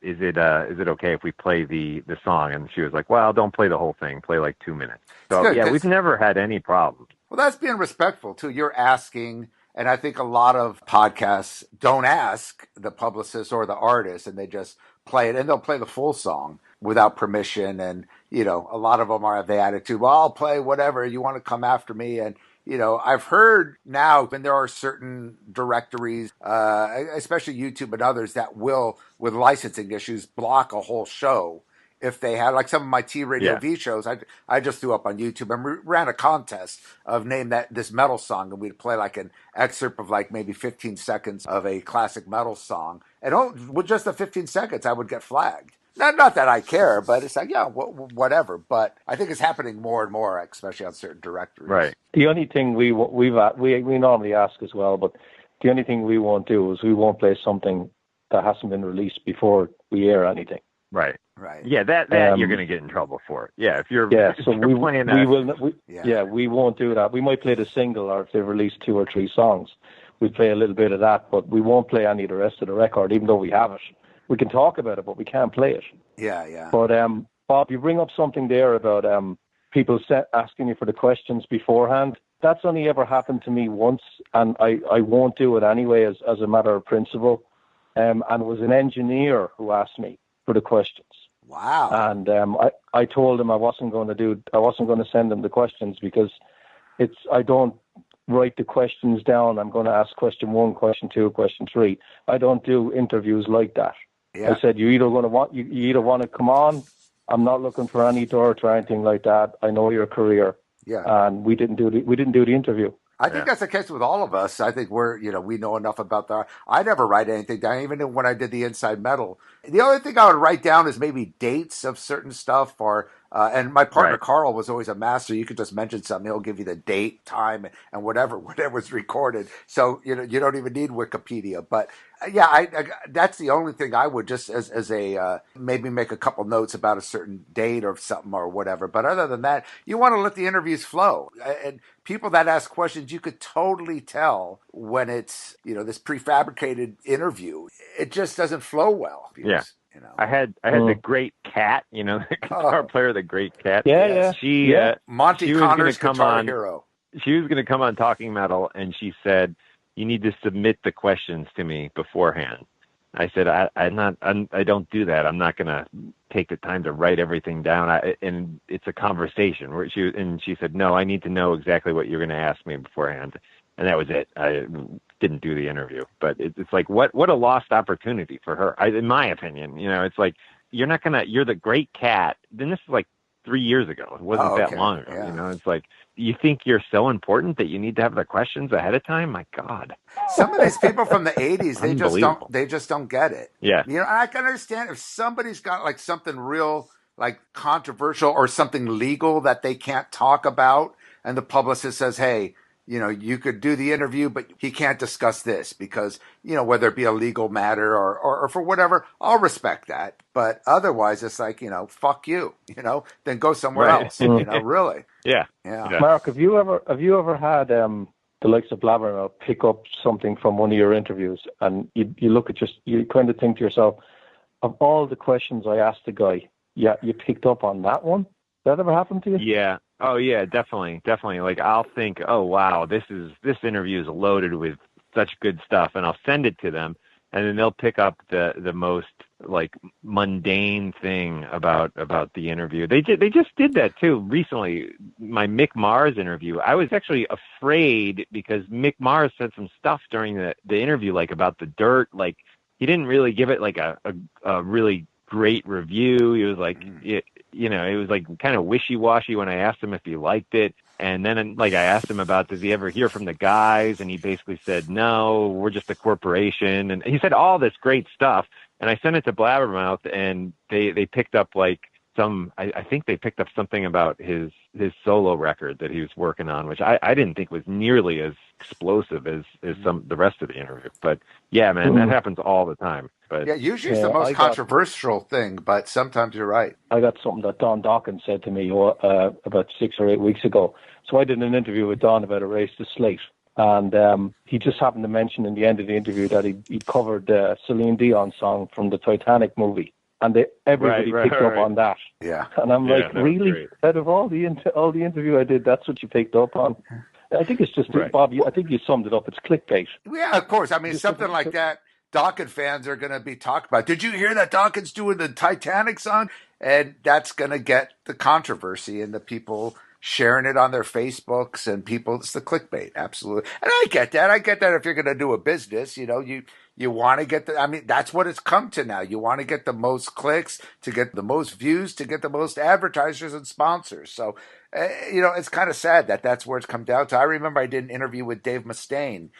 [SPEAKER 3] okay if we play the song? And she was like, well, don't play the whole thing. Play like 2 minutes. So
[SPEAKER 2] good,
[SPEAKER 3] yeah, we've never had any problems.
[SPEAKER 2] Well, that's being respectful too. You're asking, and I think a lot of podcasts don't ask the publicist or the artist, and they just play it, and they'll play the full song without permission. And a lot of them have the attitude, well, I'll play whatever, you want to come after me. And I've heard now, and there are certain directories, especially YouTube and others, that will, with licensing issues, block a whole show. If they had, like some of my T-Radio V shows, I just threw up on YouTube and ran a contest of name this metal song, and we'd play like an excerpt of like maybe 15 seconds of a classic metal song. And with just the 15 seconds, I would get flagged. Not that I care, but it's like, whatever. But I think it's happening more and more, especially on certain directories.
[SPEAKER 3] Right.
[SPEAKER 4] The only thing we normally ask as well, but the only thing we won't do is we won't play something that hasn't been released before we air anything.
[SPEAKER 3] Right.
[SPEAKER 2] Right.
[SPEAKER 3] Yeah, that you're going to get in trouble for. Yeah, if you're
[SPEAKER 4] so
[SPEAKER 3] if you're playing that.
[SPEAKER 4] We won't do that. We might play the single, or if they've released 2 or 3 songs, we play a little bit of that, but we won't play any of the rest of the record, even though we have it. We can talk about it, but we can't play it.
[SPEAKER 2] Yeah.
[SPEAKER 4] But Bob, you bring up something there about people asking you for the questions beforehand. That's only ever happened to me once, and I won't do it anyway as a matter of principle. And it was an engineer who asked me for the questions.
[SPEAKER 2] Wow.
[SPEAKER 4] And I told him I wasn't going to send him the questions because I don't write the questions down. I'm going to ask question 1, question 2, question 3. I don't do interviews like that. Yeah. I said, you either want to come on. I'm not looking for any dirt or anything like that. I know your career. Yeah. And we didn't do the interview.
[SPEAKER 2] I think that's the case with all of us. I think we know enough about that. I never write anything down, even when I did the Inside Metal. The only thing I would write down is maybe dates of certain stuff, or and my partner Carl was always a master. You could just mention something; he'll give you the date, time, and whatever's recorded. So you don't even need Wikipedia. But I that's the only thing I would just as a maybe make a couple notes about a certain date or something or whatever. But other than that, you want to let the interviews flow. And people that ask questions, you could totally tell when it's this prefabricated interview. It just doesn't flow well.
[SPEAKER 3] Yeah. I had the Great Cat, the guitar player, the Great Cat.
[SPEAKER 4] Yeah.
[SPEAKER 2] Monty Connor's Guitar Hero.
[SPEAKER 3] She was going to come on Talking Metal, and she said, "You need to submit the questions to me beforehand." I said, I don't do that. I'm not going to take the time to write everything down. And it's a conversation. She said, "No, I need to know exactly what you're going to ask me beforehand." And that was it. I didn't do the interview, but it's like, what a lost opportunity for her. In my opinion, it's like, you're the Great Cat. Then this is like 3 years ago. It wasn't that long ago.
[SPEAKER 2] Yeah.
[SPEAKER 3] It's like, you think you're so important that you need to have the questions ahead of time? My God.
[SPEAKER 2] Some of these people from the 80s, they just don't get it.
[SPEAKER 3] Yeah.
[SPEAKER 2] I can understand if somebody's got like something real, like controversial or something legal that they can't talk about, and the publicist says, "Hey, you could do the interview, but he can't discuss this because, whether it be a legal matter or for whatever, I'll respect that. But otherwise, it's like, fuck you, then go somewhere else, really."
[SPEAKER 3] Yeah.
[SPEAKER 4] Mark, have you ever had the likes of Blabbermouth pick up something from one of your interviews, and you look at you kind of think to yourself, of all the questions I asked the guy, you picked up on that one? That ever happened to you?
[SPEAKER 3] Yeah. Oh yeah, definitely. Like, I'll think, oh wow, this interview is loaded with such good stuff, and I'll send it to them, and then they'll pick up the most like mundane thing about the interview. They just did that too recently. My Mick Mars interview, I was actually afraid because Mick Mars said some stuff during the interview, like about the dirt. Like, he didn't really give it like a really great review. He was like, it was like kind of wishy-washy when I asked him if he liked it. And then, like, I asked him about, does he ever hear from the guys? And he basically said, no, we're just a corporation. And he said all this great stuff. And I sent it to Blabbermouth, and they picked up like I think they picked up something about his solo record that he was working on, which I didn't think was nearly as explosive as the rest of the interview. But yeah, man, that happens all the time. But
[SPEAKER 2] usually it's the most controversial thing, but sometimes you're right.
[SPEAKER 4] I got something that Don Dawkins said to me about 6 or 8 weeks ago. So I did an interview with Don about a race to Slate. And he just happened to mention in the end of the interview that he covered Celine Dion's song from the Titanic movie. And everybody picked up on that.
[SPEAKER 2] Yeah.
[SPEAKER 4] And I'm like, really? Great. Out of all the interview I did, that's what you picked up on? I think it's just, Bob, I think you summed it up. It's clickbait.
[SPEAKER 2] Yeah, of course. I mean, something like that, Dawkins fans are going to be talked about. Did you hear that Dawkins doing the Titanic song? And that's going to get the controversy and the people sharing it on their Facebooks and people. It's the clickbait, absolutely. And I get that. If you're going to do a business, you want to get that's what it's come to now. You want to get the most clicks, to get the most views, to get the most advertisers and sponsors. So, it's kind of sad that that's where it's come down to. I remember I did an interview with Dave Mustaine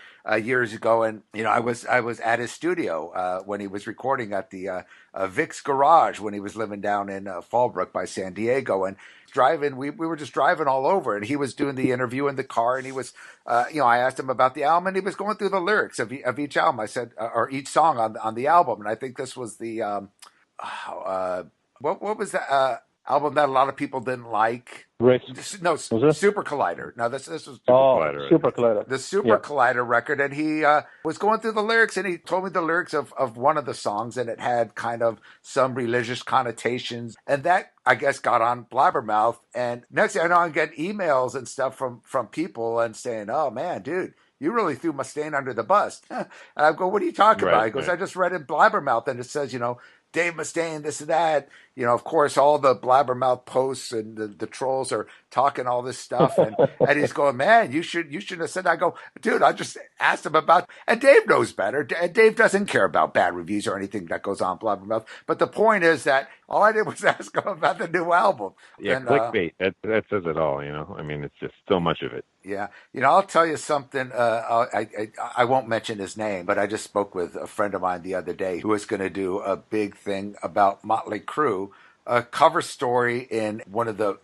[SPEAKER 2] years ago, and I was at his studio when he was recording at the Vic's Garage when he was living down in Fallbrook by San Diego, and driving. We were just driving all over, and he was doing the interview in the car, and he was, I asked him about the album, and he was going through the lyrics of each album. I said, or each song on the album, and I think this was the what was that album that a lot of people didn't like? No, Super Collider. No, this was
[SPEAKER 4] Super Collider.
[SPEAKER 2] The Super Collider record, and he was going through the lyrics, and he told me the lyrics of one of the songs, and it had kind of some religious connotations, and that, I guess, got on Blabbermouth. And next thing I know, I'm getting emails and stuff from people and saying, "Oh man, dude, you really threw Mustaine under the bus." And I go, "What are you talking about?" He goes, "I just read in Blabbermouth, and it says, Dave Mustaine, this and that." Of course, all the Blabbermouth posts and the trolls are talking all this stuff. And he's going, "Man, you shouldn't have said that." I go, "Dude, I just asked him about," and Dave knows better. Dave doesn't care about bad reviews or anything that goes on Blabbermouth. But the point is that all I did was ask him about the new album.
[SPEAKER 3] Yeah, and, clickbait. That says it all, I mean, it's just so much of it.
[SPEAKER 2] Yeah. I'll tell you something. I won't mention his name, but I just spoke with a friend of mine the other day who was going to do a big thing about Motley Crue, a cover story in one of the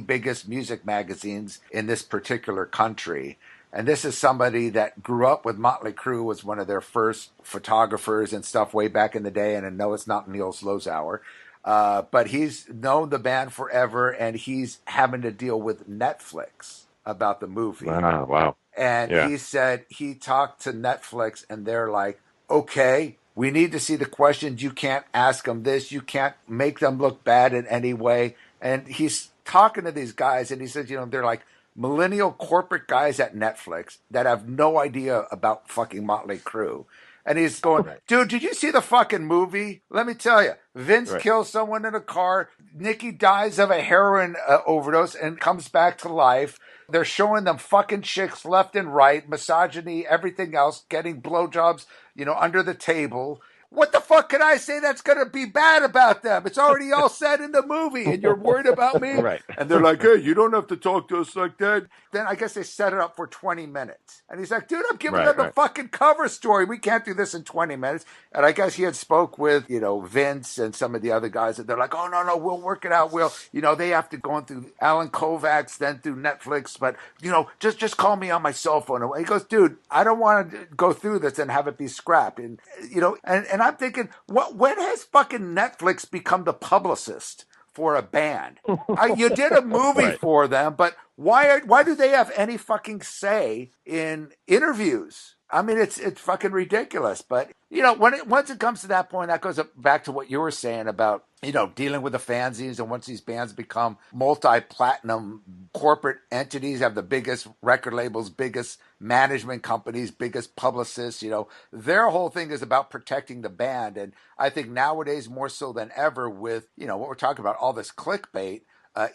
[SPEAKER 2] biggest music magazines in this particular country. And this is somebody that grew up with Motley Crue, was one of their first photographers and stuff way back in the day. And I know it's not Neil Slozauer, but he's known the band forever, and he's having to deal with Netflix about the movie.
[SPEAKER 3] Wow.
[SPEAKER 2] And he said he talked to Netflix, and they're like, "Okay, We need to see the questions. You can't ask them this. You can't make them look bad in any way. And he's talking to these guys, and he says, they're like millennial corporate guys at Netflix that have no idea about fucking Motley Crue. And he's going, dude, did you see the fucking movie? Let me tell you, Vince kills someone in a car. Nikki dies of a heroin overdose and comes back to life. They're showing them fucking chicks left and right, misogyny, everything else, getting blowjobs, under the table. What the fuck can I say that's going to be bad about them? It's already all said in the movie, and you're worried about me?
[SPEAKER 3] Right.
[SPEAKER 2] And they're like, hey, you don't have to talk to us like that. Then I guess they set it up for 20 minutes. And he's like, dude, I'm giving them the fucking cover story. We can't do this in 20 minutes. And I guess he had spoke with, Vince and some of the other guys, and they're like, oh, no, we'll work it out. They have to go in through Alan Kovacs, then through Netflix. But, just call me on my cell phone. And he goes, dude, I don't want to go through this and have it be scrapped. And, and I'm thinking, when has fucking Netflix become the publicist for a band? You did a movie for them, but why do they have any fucking say in interviews? I mean, it's fucking ridiculous. But once it comes to that point, that goes back to what you were saying about dealing with the fanzines, and once these bands become multi-platinum corporate entities, have the biggest record labels, biggest management companies, biggest publicists, their whole thing is about protecting the band. And I think nowadays more so than ever with what we're talking about, all this clickbait.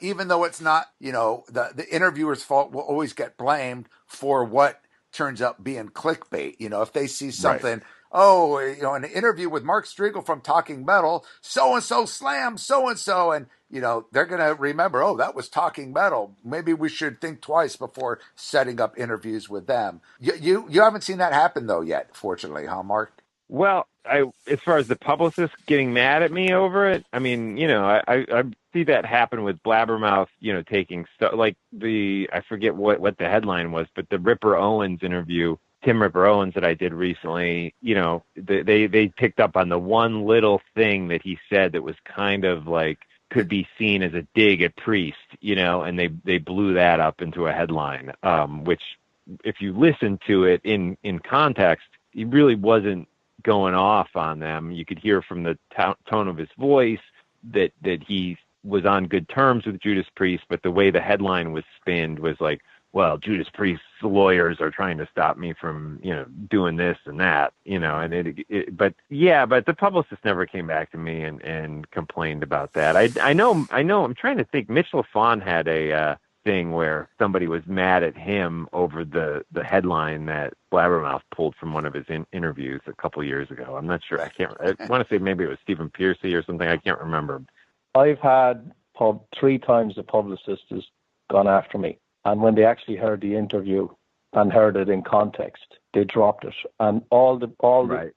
[SPEAKER 2] Even though it's not the interviewer's fault, will always get blamed for what turns up being clickbait. If they see something, an interview with Mark Strigl from Talking Metal, so-and-so slammed so-and-so, and, they're going to remember, that was Talking Metal. Maybe we should think twice before setting up interviews with them. You haven't seen that happen, though, yet, fortunately, huh, Mark?
[SPEAKER 3] Well, as far as the publicist getting mad at me over it, I mean, I see that happen with Blabbermouth, taking stuff like I forget what the headline was, but the Ripper Owens interview, Tim Ripper Owens, that I did recently, they picked up on the one little thing that he said that was kind of like could be seen as a dig at Priest, and they blew that up into a headline, which if you listen to it in context, he really wasn't going off on them. You could hear from the tone of his voice that he was on good terms with Judas Priest, but the way the headline was spinned was like, well, Judas Priest's lawyers are trying to stop me from, doing this and that, but the publicist never came back to me and complained about that. I know, I'm trying to think. Mitch LaFon had a thing where somebody was mad at him over the headline that Blabbermouth pulled from one of his interviews a couple of years ago. I'm not sure. I want to say maybe it was Stephen Piercy or something. I can't remember.
[SPEAKER 4] I've had 3 times the publicist has gone after me. And when they actually heard the interview and heard it in context, they dropped it. And all the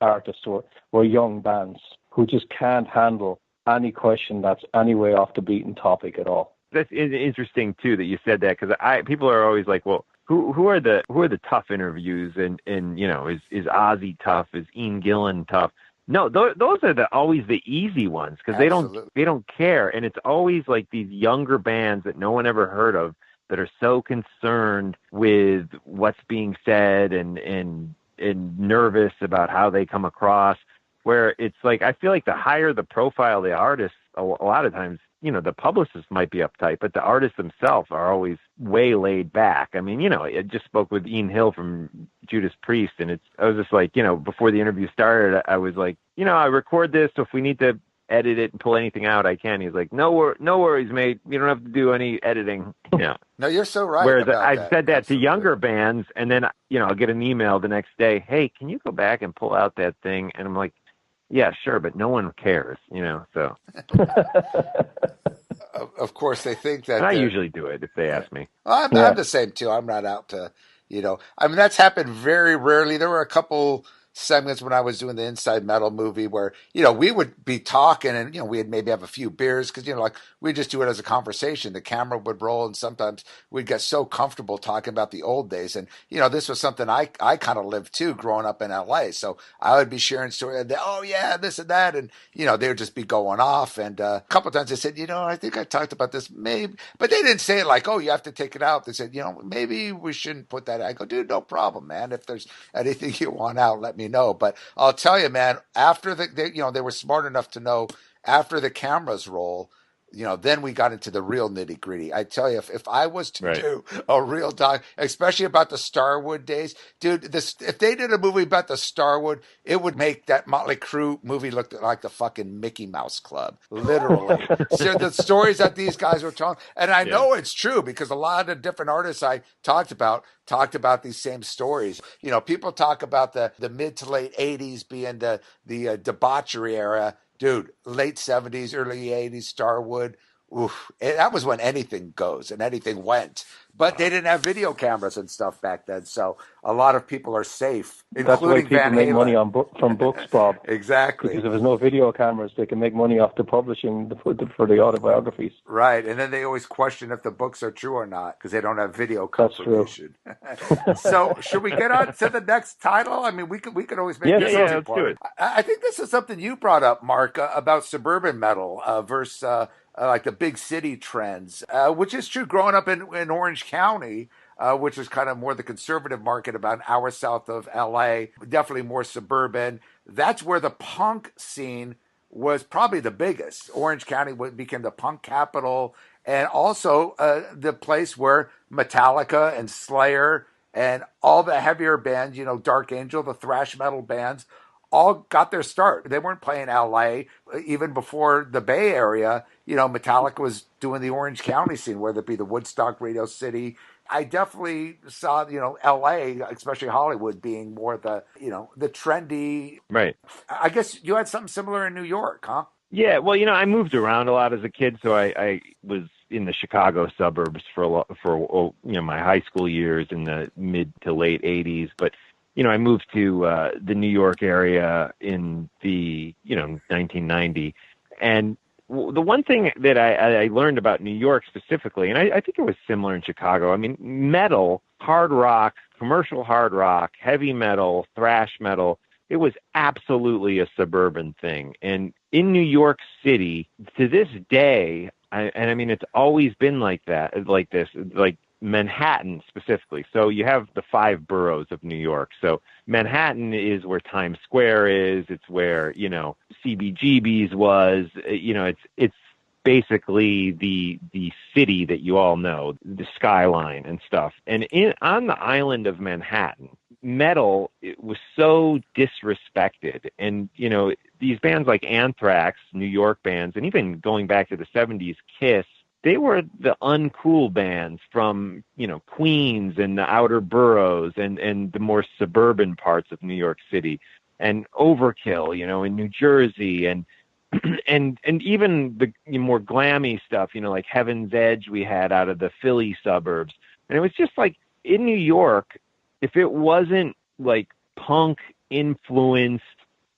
[SPEAKER 4] artists were young bands who just can't handle any question that's any way off the beaten topic at all.
[SPEAKER 3] That's interesting too that you said that, because people are always like, well, who are the tough interviews, and is Ozzy tough? Is Ian Gillan tough? No, those are always the easy ones, because they don't care, and it's always like these younger bands that no one ever heard of that are so concerned with what's being said and nervous about how they come across. Where it's like, I feel like the higher the profile of the artist, a lot of times, the publicists might be uptight, but the artists themselves are always way laid back. I mean, I just spoke with Ian Hill from Judas Priest, and I was just like, before the interview started, I was like, I record this, so if we need to edit it and pull anything out, I can. He's like, no worries, mate. You don't have to do any editing. Yeah.
[SPEAKER 2] No, you're so right.
[SPEAKER 3] Whereas I've said that to younger bands, and then, I'll get an email the next day, hey, can you go back and pull out that thing? And I'm like, yeah, sure, but no one cares, so.
[SPEAKER 2] Of course, they think that.
[SPEAKER 3] And I usually do it if they ask me.
[SPEAKER 2] Well, I'm the same, too. I'm not out to, I mean, that's happened very rarely. There were a couple segments when I was doing the Inside Metal movie where, we would be talking and, we'd maybe have a few beers because, we just do it as a conversation. The camera would roll and sometimes we'd get so comfortable talking about the old days. And, this was something I kind of lived too growing up in LA. So I would be sharing stories. And oh, yeah, this and that. And, they would just be going off. And a couple of times they said, I think I talked about this maybe. But they didn't say it like, oh, you have to take it out. They said, maybe we shouldn't put that out. I go, dude, no problem, man. If there's anything you want out, let me me know. But I'll tell you, man, after they were smart enough to know after the cameras roll, then we got into the real nitty gritty. I tell you, if I was to do a real doc, especially about the Starwood days, dude, if they did a movie about the Starwood, it would make that Motley Crue movie look like the fucking Mickey Mouse Club, literally. So the stories that these guys were telling, and I know it's true because a lot of different artists I talked about these same stories. People talk about the mid to late '80s being the debauchery era. Dude, late 70s, early 80s, Starwood. Oof, that was when anything goes and anything went. But they didn't have video cameras and stuff back then, so a lot of people are safe,
[SPEAKER 4] That's why
[SPEAKER 2] including
[SPEAKER 4] people
[SPEAKER 2] Van
[SPEAKER 4] make
[SPEAKER 2] Halen.
[SPEAKER 4] money from books, Bob.
[SPEAKER 2] Exactly.
[SPEAKER 4] Because if there's no video cameras, they can make money off the publishing for the autobiographies.
[SPEAKER 2] Right, and then they always question if the books are true or not because they don't have video confirmation.
[SPEAKER 4] That's true.
[SPEAKER 2] So, should we get on to the next title? I mean, we could always make this a two-part.
[SPEAKER 3] Let's do it.
[SPEAKER 2] I think this is something you brought up, Mark, about suburban metal versus like the big city trends, which is true. Growing up in Orange County, which is kind of more the conservative market, about an hour south of L.A., definitely more suburban. That's where the punk scene was probably the biggest. Orange County became the punk capital, and also the place where Metallica and Slayer and all the heavier bands, Dark Angel, the thrash metal bands, all got their start. They weren't playing L.A. even before the Bay Area. Metallica was doing the Orange County scene, whether it be the Woodstock, Radio City. I definitely saw, L.A., especially Hollywood, being more the trendy.
[SPEAKER 3] Right.
[SPEAKER 2] I guess you had something similar in New York, huh?
[SPEAKER 3] Yeah. Well, I moved around a lot as a kid, so I was in the Chicago suburbs for my high school years in the mid to late '80s, but I moved to the New York area in the 1990, and the one thing that I learned about New York specifically, and I think it was similar in Chicago. I mean, metal, hard rock, commercial hard rock, heavy metal, thrash metal, it was absolutely a suburban thing. And in New York City, to this day, I mean, it's always been like that, like this, like Manhattan specifically. So you have the 5 boroughs of New York. So Manhattan is where Times Square is. It's where, CBGB's was. It's basically the city that you all know, the skyline and stuff. And on the island of Manhattan, metal, it was so disrespected. And, these bands like Anthrax, New York bands, and even going back to the 70s, Kiss, they were the uncool bands from, Queens and the outer boroughs and the more suburban parts of New York City, and Overkill, in New Jersey, and and even the more glammy stuff, like Heaven's Edge we had out of the Philly suburbs. And it was just like in New York, if it wasn't like punk influenced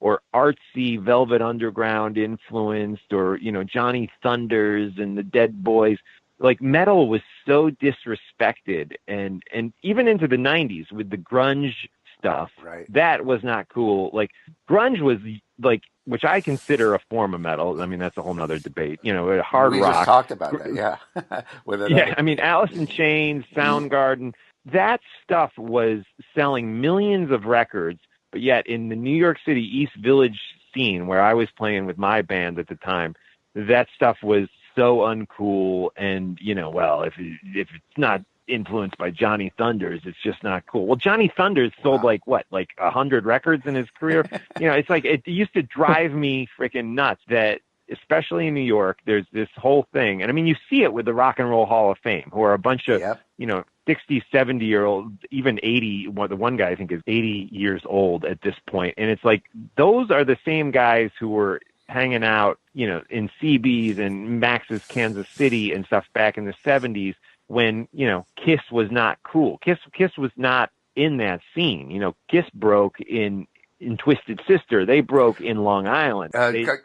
[SPEAKER 3] or artsy Velvet Underground influenced, or, Johnny Thunders and the Dead Boys, like metal was so disrespected. And even into the 90s with the grunge stuff,
[SPEAKER 2] right,
[SPEAKER 3] that was not cool. Like grunge was like, which I consider a form of metal. I mean, that's a whole nother debate, hard
[SPEAKER 2] we
[SPEAKER 3] rock.
[SPEAKER 2] Just talked about that, yeah.
[SPEAKER 3] I mean, Alice in Chains, Soundgarden, that stuff was selling millions of records. But yet in the New York City East Village scene where I was playing with my band at the time, that stuff was so uncool. And, if it's not influenced by Johnny Thunders, it's just not cool. Well, Johnny Thunders sold like 100 records in his career. It's like, it used to drive me freaking nuts that, especially in New York, there's this whole thing. And I mean, you see it with the Rock and Roll Hall of Fame, who are a bunch of, 60, 70-year-old, even 80. The one guy I think is 80 years old at this point. And it's like, those are the same guys who were hanging out, in CB's and Max's Kansas City and stuff back in the 70s when, Kiss was not cool. Kiss was not in that scene. Kiss broke in Twisted Sister. They broke in Long Island.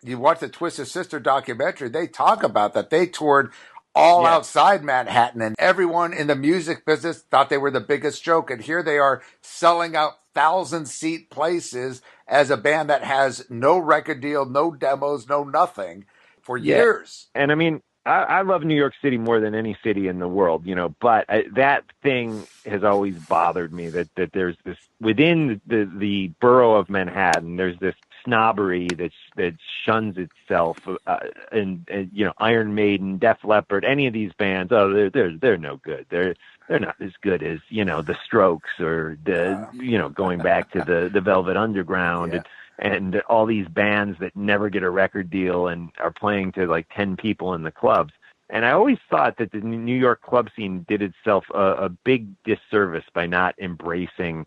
[SPEAKER 2] You watch the Twisted Sister documentary, they talk about that. They toured all outside Manhattan, and everyone in the music business thought they were the biggest joke. And here they are selling out 1,000-seat places as a band that has no record deal, no demos, no nothing for years.
[SPEAKER 3] And I mean, I love New York City more than any city in the world, but that thing has always bothered me that there's this within the borough of Manhattan, there's this snobbery that shuns itself, and Iron Maiden, Def Leppard, any of these bands, they're no good. They're not as good as, the Strokes or going back to the Velvet Underground.
[SPEAKER 2] Yeah.
[SPEAKER 3] And all these bands that never get a record deal and are playing to like 10 people in the clubs. And I always thought that the New York club scene did itself a big disservice by not embracing,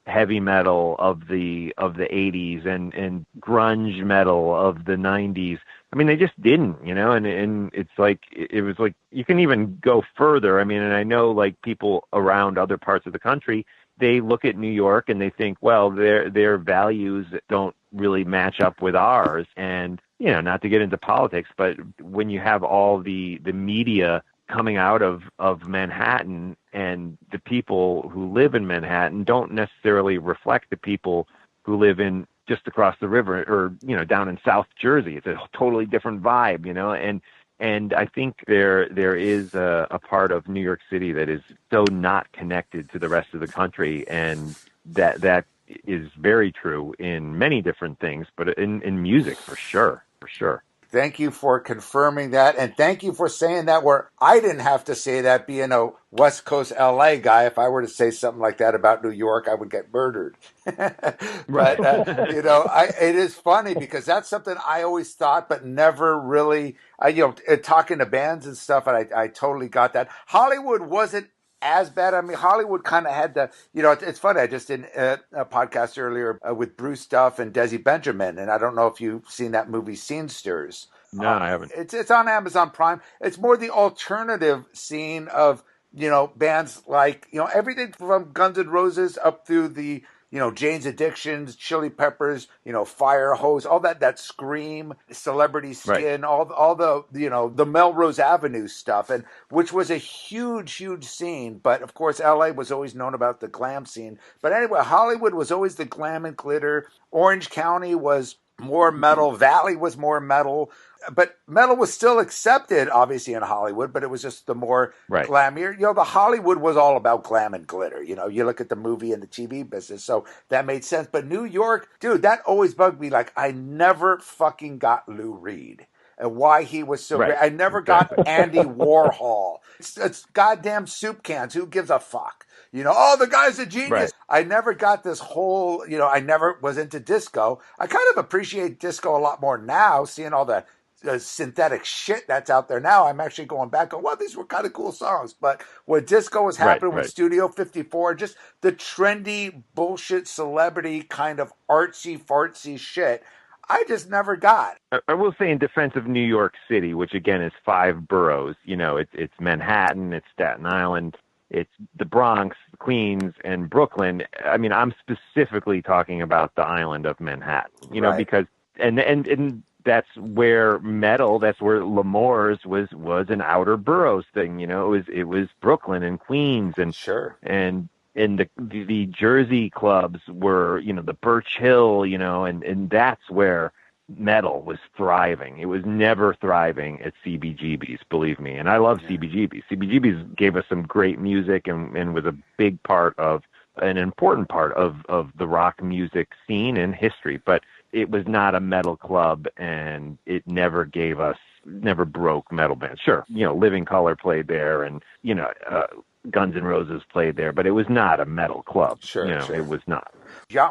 [SPEAKER 3] heavy metal of the 80s and grunge metal of the 90s. I mean, they just didn't, and it's like, it was like, you can even go further. I mean, and I know like people around other parts of the country, they look at New York and they think, well, their values don't really match up with ours. And, not to get into politics, but when you have all the media coming out of Manhattan, and the people who live in Manhattan don't necessarily reflect the people who live in just across the river or, down in South Jersey. It's a totally different vibe, And I think there is a part of New York City that is so not connected to the rest of the country, and that is very true in many different things, but in music for sure.
[SPEAKER 2] Thank you for confirming that, and thank you for saying that where I didn't have to say that, being a West Coast LA guy. If I were to say something like that about New York, I would get murdered. But, it is funny because that's something I always thought, but never really, talking to bands and stuff, and I totally got that. Hollywood wasn't as bad. I mean, Hollywood kind of had the, it's funny. I just did a podcast earlier with Bruce Duff and Desi Benjamin, and I don't know if you've seen that movie, Scenesters.
[SPEAKER 3] No, I haven't.
[SPEAKER 2] It's on Amazon Prime. It's more the alternative scene of, bands like, everything from Guns N' Roses up through the, Jane's Addictions, Chili Peppers, Fire Hose, all that Scream, Celebrity Skin, right. all the, the Melrose Avenue stuff, and which was a huge, huge scene. But of course, LA was always known about the glam scene. But anyway, Hollywood was always the glam and glitter. Orange County was more metal. Valley was more metal. But metal was still accepted, obviously, in Hollywood, but it was just the more glammy. The Hollywood was all about glam and glitter. You look at the movie and the TV business, so that made sense. But New York, dude, that always bugged me. Like, I never fucking got Lou Reed and why he was so great. I never got Andy Warhol. It's goddamn soup cans. Who gives a fuck? The guy's a genius. Right. I never got this whole, I never was into disco. I kind of appreciate disco a lot more now, seeing all the synthetic shit that's out there now. I'm actually going back and well, these were kind of cool songs. But when disco was happening with Studio 54, just the trendy bullshit celebrity kind of artsy fartsy shit, I just never got.
[SPEAKER 3] I will say in defense of New York City, which again is 5 boroughs, it's Manhattan, it's Staten Island, it's the Bronx, Queens, and Brooklyn. I mean, I'm specifically talking about the island of Manhattan, because and that's where metal, that's where L'Amour's was an outer boroughs thing, it was Brooklyn and Queens and
[SPEAKER 2] sure.
[SPEAKER 3] And the Jersey clubs were, the Birch Hill, and that's where metal was thriving. It was never thriving at CBGB's, believe me. And I love CBGB's. CBGB's gave us some great music and was a big part of, an important part of the rock music scene and history. But it was not a metal club, and it never broke metal bands. Sure, Living Colour played there, and, Guns N' Roses played there, but it was not a metal club.
[SPEAKER 2] Sure.
[SPEAKER 3] It was not.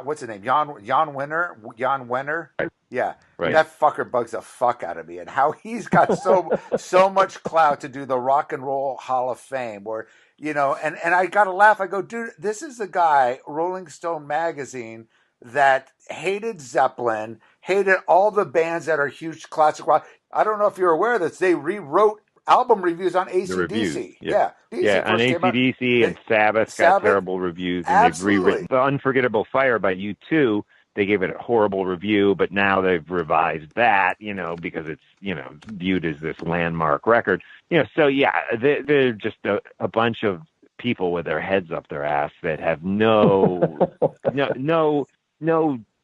[SPEAKER 2] What's his name? Jan Wenner?
[SPEAKER 3] Right.
[SPEAKER 2] Yeah.
[SPEAKER 3] Right.
[SPEAKER 2] That fucker bugs the fuck out of me. And how he's got so much clout to do the Rock and Roll Hall of Fame where, and I got to laugh. I go, dude, this is the guy, Rolling Stone magazine, that hated Zeppelin, hated all the bands that are huge classic rock. I don't know if you're aware of this. They rewrote album reviews on AC/DC.
[SPEAKER 3] Yeah, on AC/DC and Sabbath got terrible reviews, and
[SPEAKER 2] absolutely.
[SPEAKER 3] They've rewritten The Unforgettable Fire by U2. They gave it a horrible review, but now they've revised that, because it's, viewed as this landmark record. So they're just a bunch of people with their heads up their ass that have no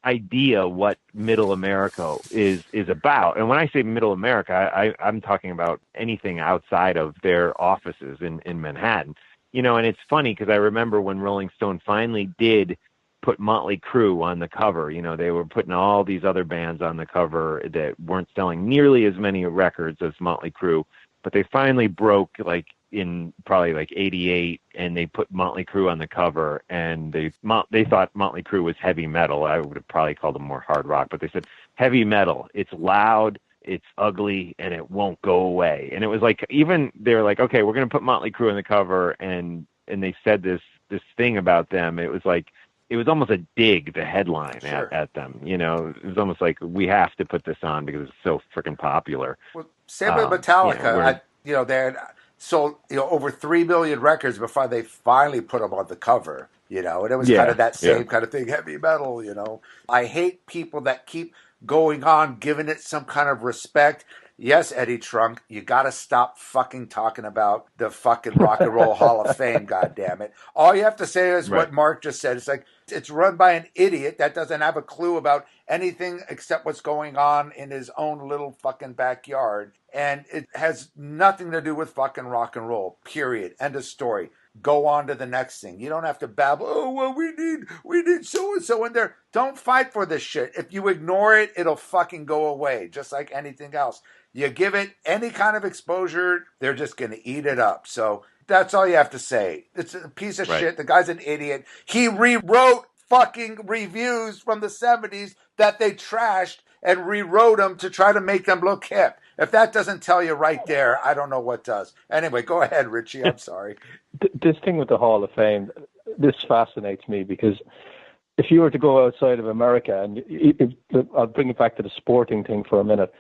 [SPEAKER 3] idea what Middle America is about. And when I say Middle America, I'm talking about anything outside of their offices in Manhattan. You know, and it's funny because I remember when Rolling Stone finally did put Motley Crue on the cover. You know, they were putting all these other bands on the cover that weren't selling nearly as many records as Motley Crue, but they finally broke like in probably like 88, and they put Motley Crue on the cover, and they thought Motley Crue was heavy metal. I would have probably called them more hard rock, but they said heavy metal. It's loud, it's ugly, and it won't go away. And it was like, even they're like, okay, we're going to put Motley Crue on the cover, and they said this thing about them. It was like, it was almost a dig, the headline at them. You know, it was almost like, we have to put this on because it's so freaking popular.
[SPEAKER 2] Well, same with Metallica. They sold over 3 million records before they finally put them on the cover. You know, and it was kind of that same kind of thing, heavy metal. You know, I hate people that keep going on, giving it some kind of respect. Yes, Eddie Trunk, you got to stop fucking talking about the fucking Rock and Roll Hall of Fame, goddammit. All you have to say is what Mark just said. It's like, it's run by an idiot that doesn't have a clue about anything except what's going on in his own little fucking backyard. And it has nothing to do with fucking rock and roll, period. End of story. Go on to the next thing. You don't have to babble, oh, well, we need so-and-so in there. Don't fight for this shit. If you ignore it, it'll fucking go away, just like anything else. You give it any kind of exposure, they're just going to eat it up. So that's all you have to say. It's a piece of shit. The guy's an idiot. He rewrote fucking reviews from the 70s that they trashed and rewrote them to try to make them look hip. If that doesn't tell you right there, I don't know what does. Anyway, go ahead, Richie. I'm sorry.
[SPEAKER 4] This thing with the Hall of Fame, this fascinates me because if you were to go outside of America, and I'll bring it back to the sporting thing for a minute.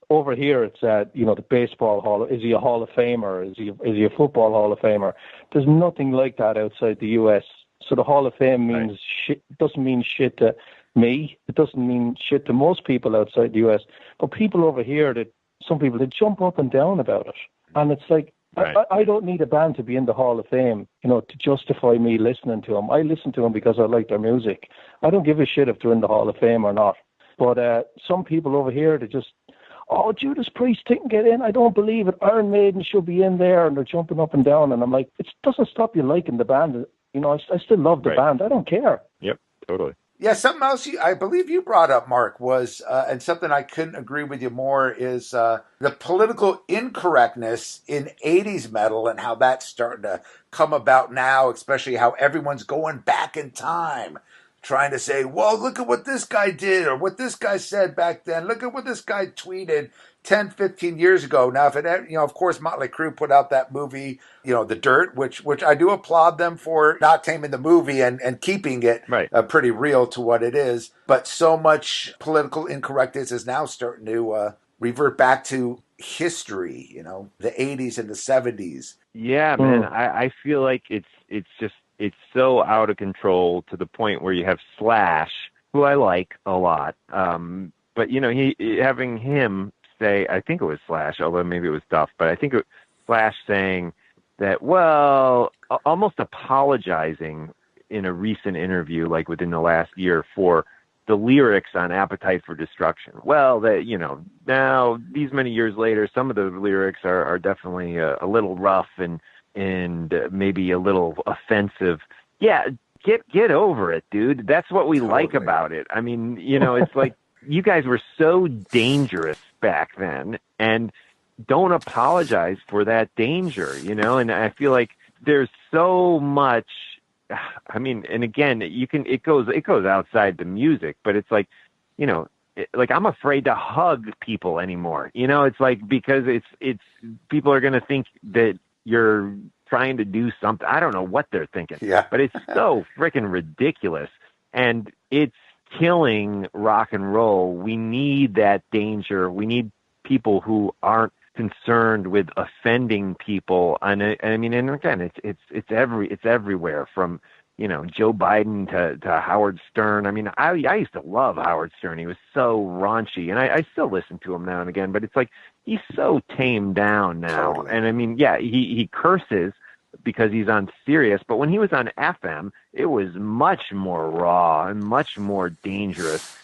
[SPEAKER 4] Over here, it's the baseball hall. Is he a Hall of Famer? Is he a football Hall of Famer? There's nothing like that outside the U.S. So the Hall of Fame means shit. Doesn't mean shit to me. It doesn't mean shit to most people outside the U.S. But people over here, some people, they jump up and down about it, and it's like, I don't need a band to be in the Hall of Fame, to justify me listening to them. I listen to them because I like their music. I don't give a shit if they're in the Hall of Fame or not. But some people over here, they just, Judas Priest didn't get in. I don't believe it. Iron Maiden should be in there, and they're jumping up and down. And I'm like, it doesn't stop you liking the band. I still love the band. I don't care.
[SPEAKER 3] Yep, totally.
[SPEAKER 2] Yeah, something else I believe you brought up, Mark, was, and something I couldn't agree with you more, is the political incorrectness in 80s metal and how that's starting to come about now, especially how everyone's going back in time, trying to say, well, look at what this guy did or what this guy said back then. Look at what this guy tweeted 10, 15 years ago. Now, if it, of course, Motley Crue put out that movie, The Dirt, which I do applaud them for not taming the movie and keeping it pretty real to what it is. But so much political incorrectness is now starting to revert back to history, the 80s and the 70s.
[SPEAKER 3] Yeah, man, I feel like it's so out of control to the point where you have Slash, who I like a lot. But, having him say, I think it was Slash, although maybe it was Duff, but I think it was Slash saying that, almost apologizing in a recent interview, like within the last year, for the lyrics on Appetite for Destruction. Well, that, now these many years later, some of the lyrics are definitely a little rough and maybe a little offensive. Yeah, get over it, dude. That's what we like about it. I mean, it's like, you guys were so dangerous back then, and don't apologize for that danger, and I feel like there's so much, I mean, and again, it goes outside the music, but it's like, like I'm afraid to hug people anymore, it's like, because it's people are going to think that you're trying to do something. I don't know what they're thinking, but it's so freaking ridiculous, and it's killing rock and roll. We need that danger. We need people who aren't concerned with offending people. And again, it's everywhere from, Joe Biden to Howard Stern. I mean, I used to love Howard Stern. He was so raunchy, and I still listen to him now and again, but it's like, he's so tamed down now. Totally. And I mean, he curses, because he's on Sirius. But when he was on FM, it was much more raw and much more dangerous.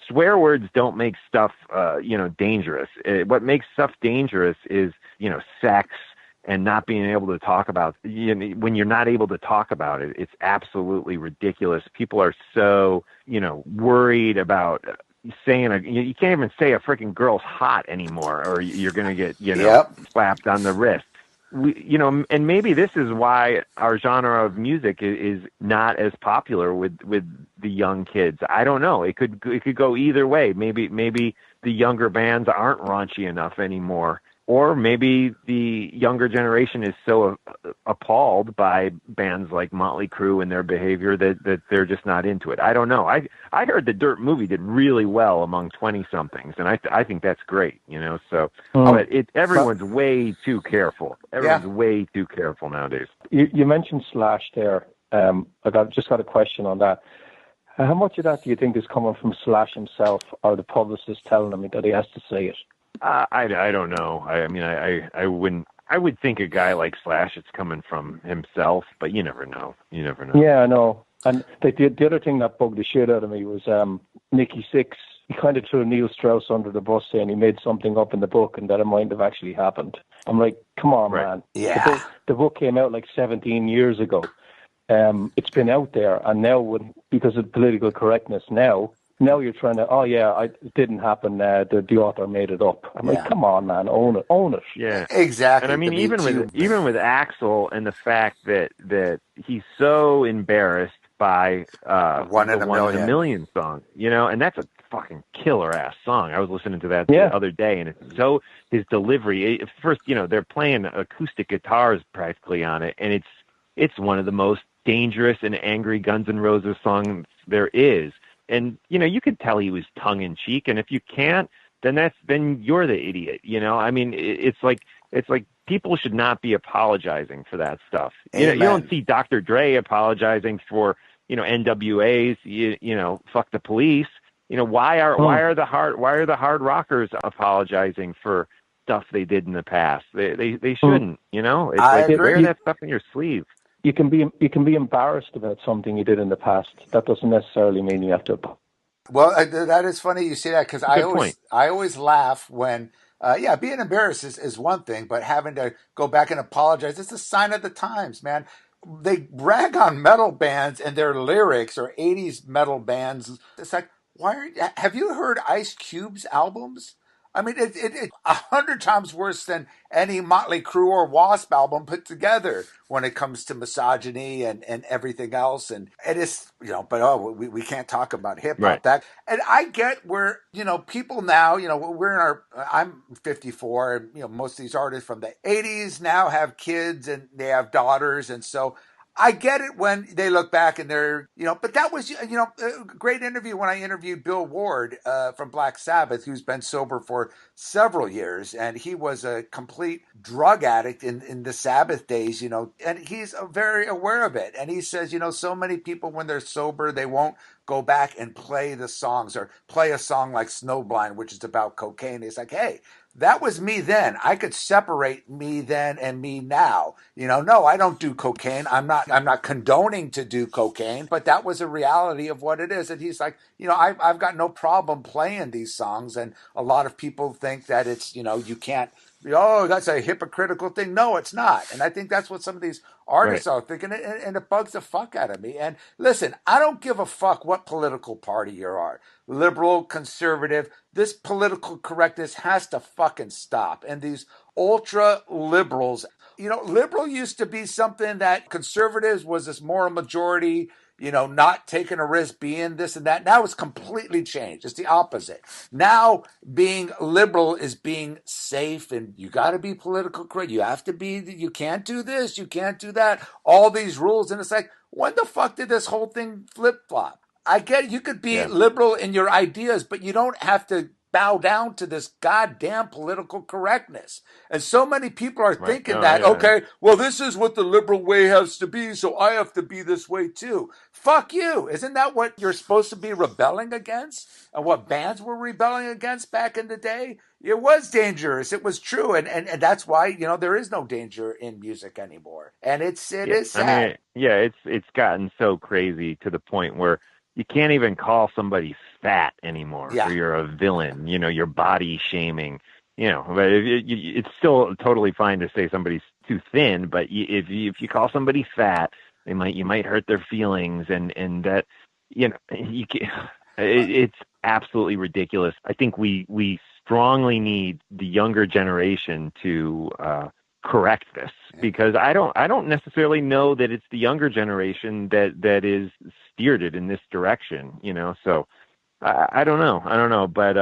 [SPEAKER 3] Swear words don't make stuff, dangerous. What makes stuff dangerous is, sex and not being able to talk about, when you're not able to talk about it, it's absolutely ridiculous. People are so, worried about saying you can't even say a freaking girl's hot anymore, or you're going to get,
[SPEAKER 2] Yep.
[SPEAKER 3] slapped on the wrist. And maybe this is why our genre of music is not as popular with the young kids. I don't know. It could go either way. Maybe the younger bands aren't raunchy enough anymore, or maybe the younger generation is so appalled by bands like Motley Crue and their behavior that they're just not into it. I don't know. I heard the Dirt movie did really well among 20-somethings, and I think that's great, So, but everyone's way too careful. Everyone's way too careful nowadays.
[SPEAKER 4] You mentioned Slash there. Just got a question on that. How much of that do you think is coming from Slash himself, or the publicist telling him that he has to say it?
[SPEAKER 3] I don't know. I wouldn't. I would think a guy like Slash, it's coming from himself, but you never know.
[SPEAKER 4] Yeah, I know. And the other thing that bugged the shit out of me was Nicky Sixx. He kind of threw Neil Strauss under the bus, saying he made something up in the book and that it might have actually happened. I'm like, come on, man.
[SPEAKER 2] Yeah.
[SPEAKER 4] The book came out like 17 years ago. It's been out there, and now because of political correctness, now you're trying to, it didn't happen. The author made it up. I'm like, come on, man, own it.
[SPEAKER 3] Yeah,
[SPEAKER 2] exactly.
[SPEAKER 3] And I mean, even with Axl and the fact that he's so embarrassed by
[SPEAKER 2] One in a Million
[SPEAKER 3] song, and that's a fucking killer ass song. I was listening to that the other day, and it's so his delivery. First, they're playing acoustic guitars practically on it, and it's one of the most dangerous and angry Guns N' Roses songs there is. And, you could tell he was tongue in cheek. And if you can't, then you're the idiot. I mean, it's like people should not be apologizing for that stuff. You don't see Dr. Dre apologizing for, NWA's, fuck the police. Why are the hard rockers apologizing for stuff they did in the past? They shouldn't, It's like, wear that stuff in your sleeve.
[SPEAKER 4] You can be embarrassed about something you did in the past. That doesn't necessarily mean you have to.
[SPEAKER 2] Well, that is funny you say that, because I always laugh when being embarrassed is one thing, but having to go back and apologize, it's a sign of the times, man. They rag on metal bands and their lyrics, or 80s metal bands. It's like, have you heard Ice Cube's albums? I mean, it's 100 times worse than any Motley Crue or Wasp album put together when it comes to misogyny and everything else. And it is, but we can't talk about hip hop.
[SPEAKER 3] Right.
[SPEAKER 2] That, and I get where, people now, I'm 54, and, most of these artists from the 80s now have kids and they have daughters. And so I get it when they look back and they're, but that was, a great interview when I interviewed Bill Ward from Black Sabbath, who's been sober for several years. And he was a complete drug addict in the Sabbath days, and he's very aware of it. And he says, so many people when they're sober, they won't go back and play the songs, or play a song like Snowblind, which is about cocaine. He's like, hey, that was me then. I could separate me then and me now. No, I don't do cocaine. I'm not condoning to do cocaine, but that was a reality of what it is. And he's like, I've got no problem playing these songs. And a lot of people think that it's, you can't, that's a hypocritical thing. No, it's not. And I think that's what some of these artists are thinking, and it bugs the fuck out of me. And listen, I don't give a fuck what political party you are. Liberal, conservative, this political correctness has to fucking stop. And these ultra liberals, liberal used to be something that conservatives was this moral majority, not taking a risk, being this and that. Now it's completely changed. It's the opposite. Now being liberal is being safe, and you got to be political correct. You have to be, you can't do this, you can't do that, all these rules. And it's like, when the fuck did this whole thing flip flop? I get it. You could be liberal in your ideas, but you don't have to bow down to this goddamn political correctness. And so many people are thinking that,
[SPEAKER 3] yeah.
[SPEAKER 2] okay, well, this is what the liberal way has to be, so I have to be this way too. Fuck you. Isn't that what you're supposed to be rebelling against? And what bands were rebelling against back in the day? It was dangerous. It was true. And that's why, there is no danger in music anymore. And it is sad.
[SPEAKER 3] I mean, it's gotten so crazy to the point where you can't even call somebody fat anymore, or you're a villain. You're body shaming. But it's still totally fine to say somebody's too thin. But if you call somebody fat, you might hurt their feelings, and that it's absolutely ridiculous. I think we strongly need the younger generation to correct this, because I don't necessarily know that it's the younger generation that is steered it in this direction, so I don't know, but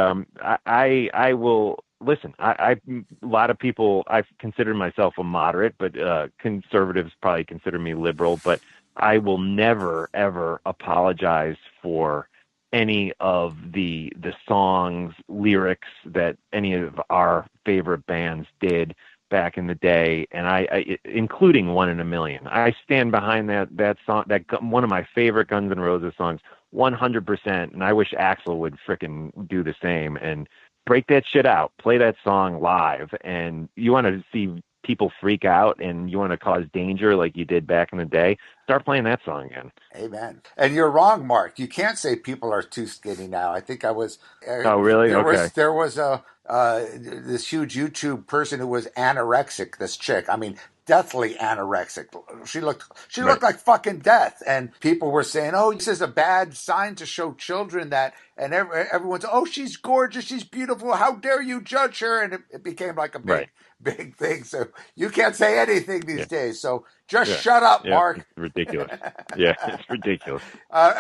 [SPEAKER 3] I will listen. A lot of people, I've considered myself a moderate, but conservatives probably consider me liberal, but I will never ever apologize for any of the songs, lyrics that any of our favorite bands did back in the day, and I including One in a Million. I stand behind that song, that one of my favorite Guns N' Roses songs, 100%. And I wish Axl would frickin' do the same and break that shit out, play that song live. And you want to see people freak out and you want to cause danger like you did back in the day, start playing that song again.
[SPEAKER 2] Amen. And you're wrong, Mark. You can't say people are too skinny now. I think I was.
[SPEAKER 3] Oh, really?
[SPEAKER 2] There was this huge YouTube person who was anorexic. This chick. I mean, deathly anorexic. She looked like fucking death. And people were saying, "Oh, this is a bad sign to show children that." And everyone's, "Oh, she's gorgeous. She's beautiful. How dare you judge her?" And it became like a big thing. So you can't say anything these days. So just shut up, Mark.
[SPEAKER 3] It's ridiculous. It's ridiculous.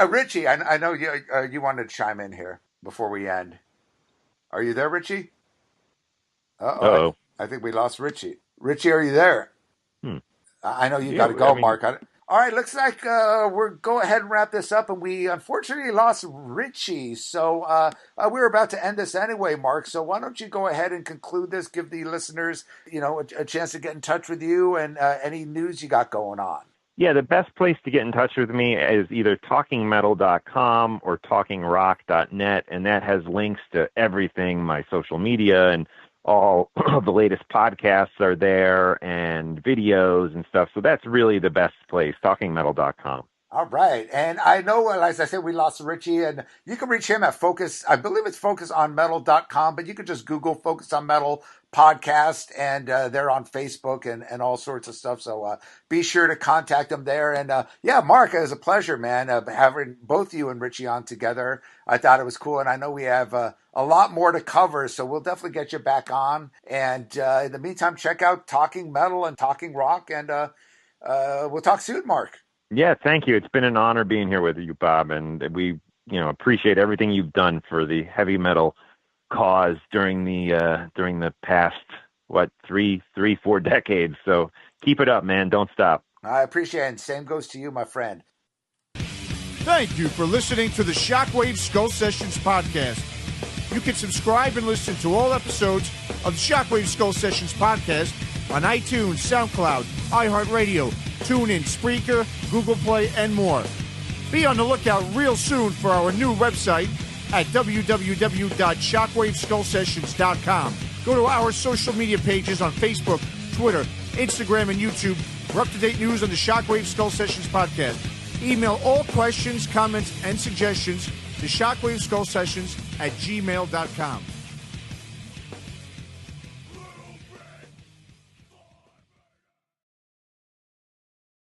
[SPEAKER 2] Richie, I know you wanted to chime in here before we end. Are you there, Richie?
[SPEAKER 3] Uh-oh.
[SPEAKER 2] I think we lost Richie. Richie, are you there? I know you got to go, Mark. All right, looks like we're go ahead and wrap this up, and we unfortunately lost Richie. So we were about to end this anyway, Mark. So why don't you go ahead and conclude this? Give the listeners, a chance to get in touch with you and any news you got going on.
[SPEAKER 3] Yeah, the best place to get in touch with me is either talkingmetal.com or talkingrock.net, and that has links to everything, my social media, and all of the latest podcasts are there and videos and stuff. So that's really the best place, talkingmetal.com.
[SPEAKER 2] All right. And I know, as I said, we lost Richie, and you can reach him at Focus. I believe it's focusonmetal.com, but you could just Google Focus on Metal podcast, and they're on Facebook and all sorts of stuff. So be sure to contact them there. And Mark, it was a pleasure, man, having both you and Richie on together. I thought it was cool. And I know we have a lot more to cover, so we'll definitely get you back on. And in the meantime, check out Talking Metal and Talking Rock, and we'll talk soon, Mark.
[SPEAKER 3] Yeah, thank you. It's been an honor being here with you, Bob, and we, appreciate everything you've done for the heavy metal cause during the past 4 decades. So keep it up, man. Don't stop.
[SPEAKER 2] I appreciate it. And same goes to you, my friend.
[SPEAKER 1] Thank you for listening to the Shockwave Skull Sessions podcast. You can subscribe and listen to all episodes of the Shockwave Skull Sessions podcast on iTunes, SoundCloud, iHeartRadio, TuneIn, Spreaker, Google Play, and more. Be on the lookout real soon for our new website at www.shockwaveskullsessions.com. Go to our social media pages on Facebook, Twitter, Instagram, and YouTube for up-to-date news on the Shockwave Skull Sessions podcast. Email all questions, comments, and suggestions to shockwaveskullsessions@gmail.com.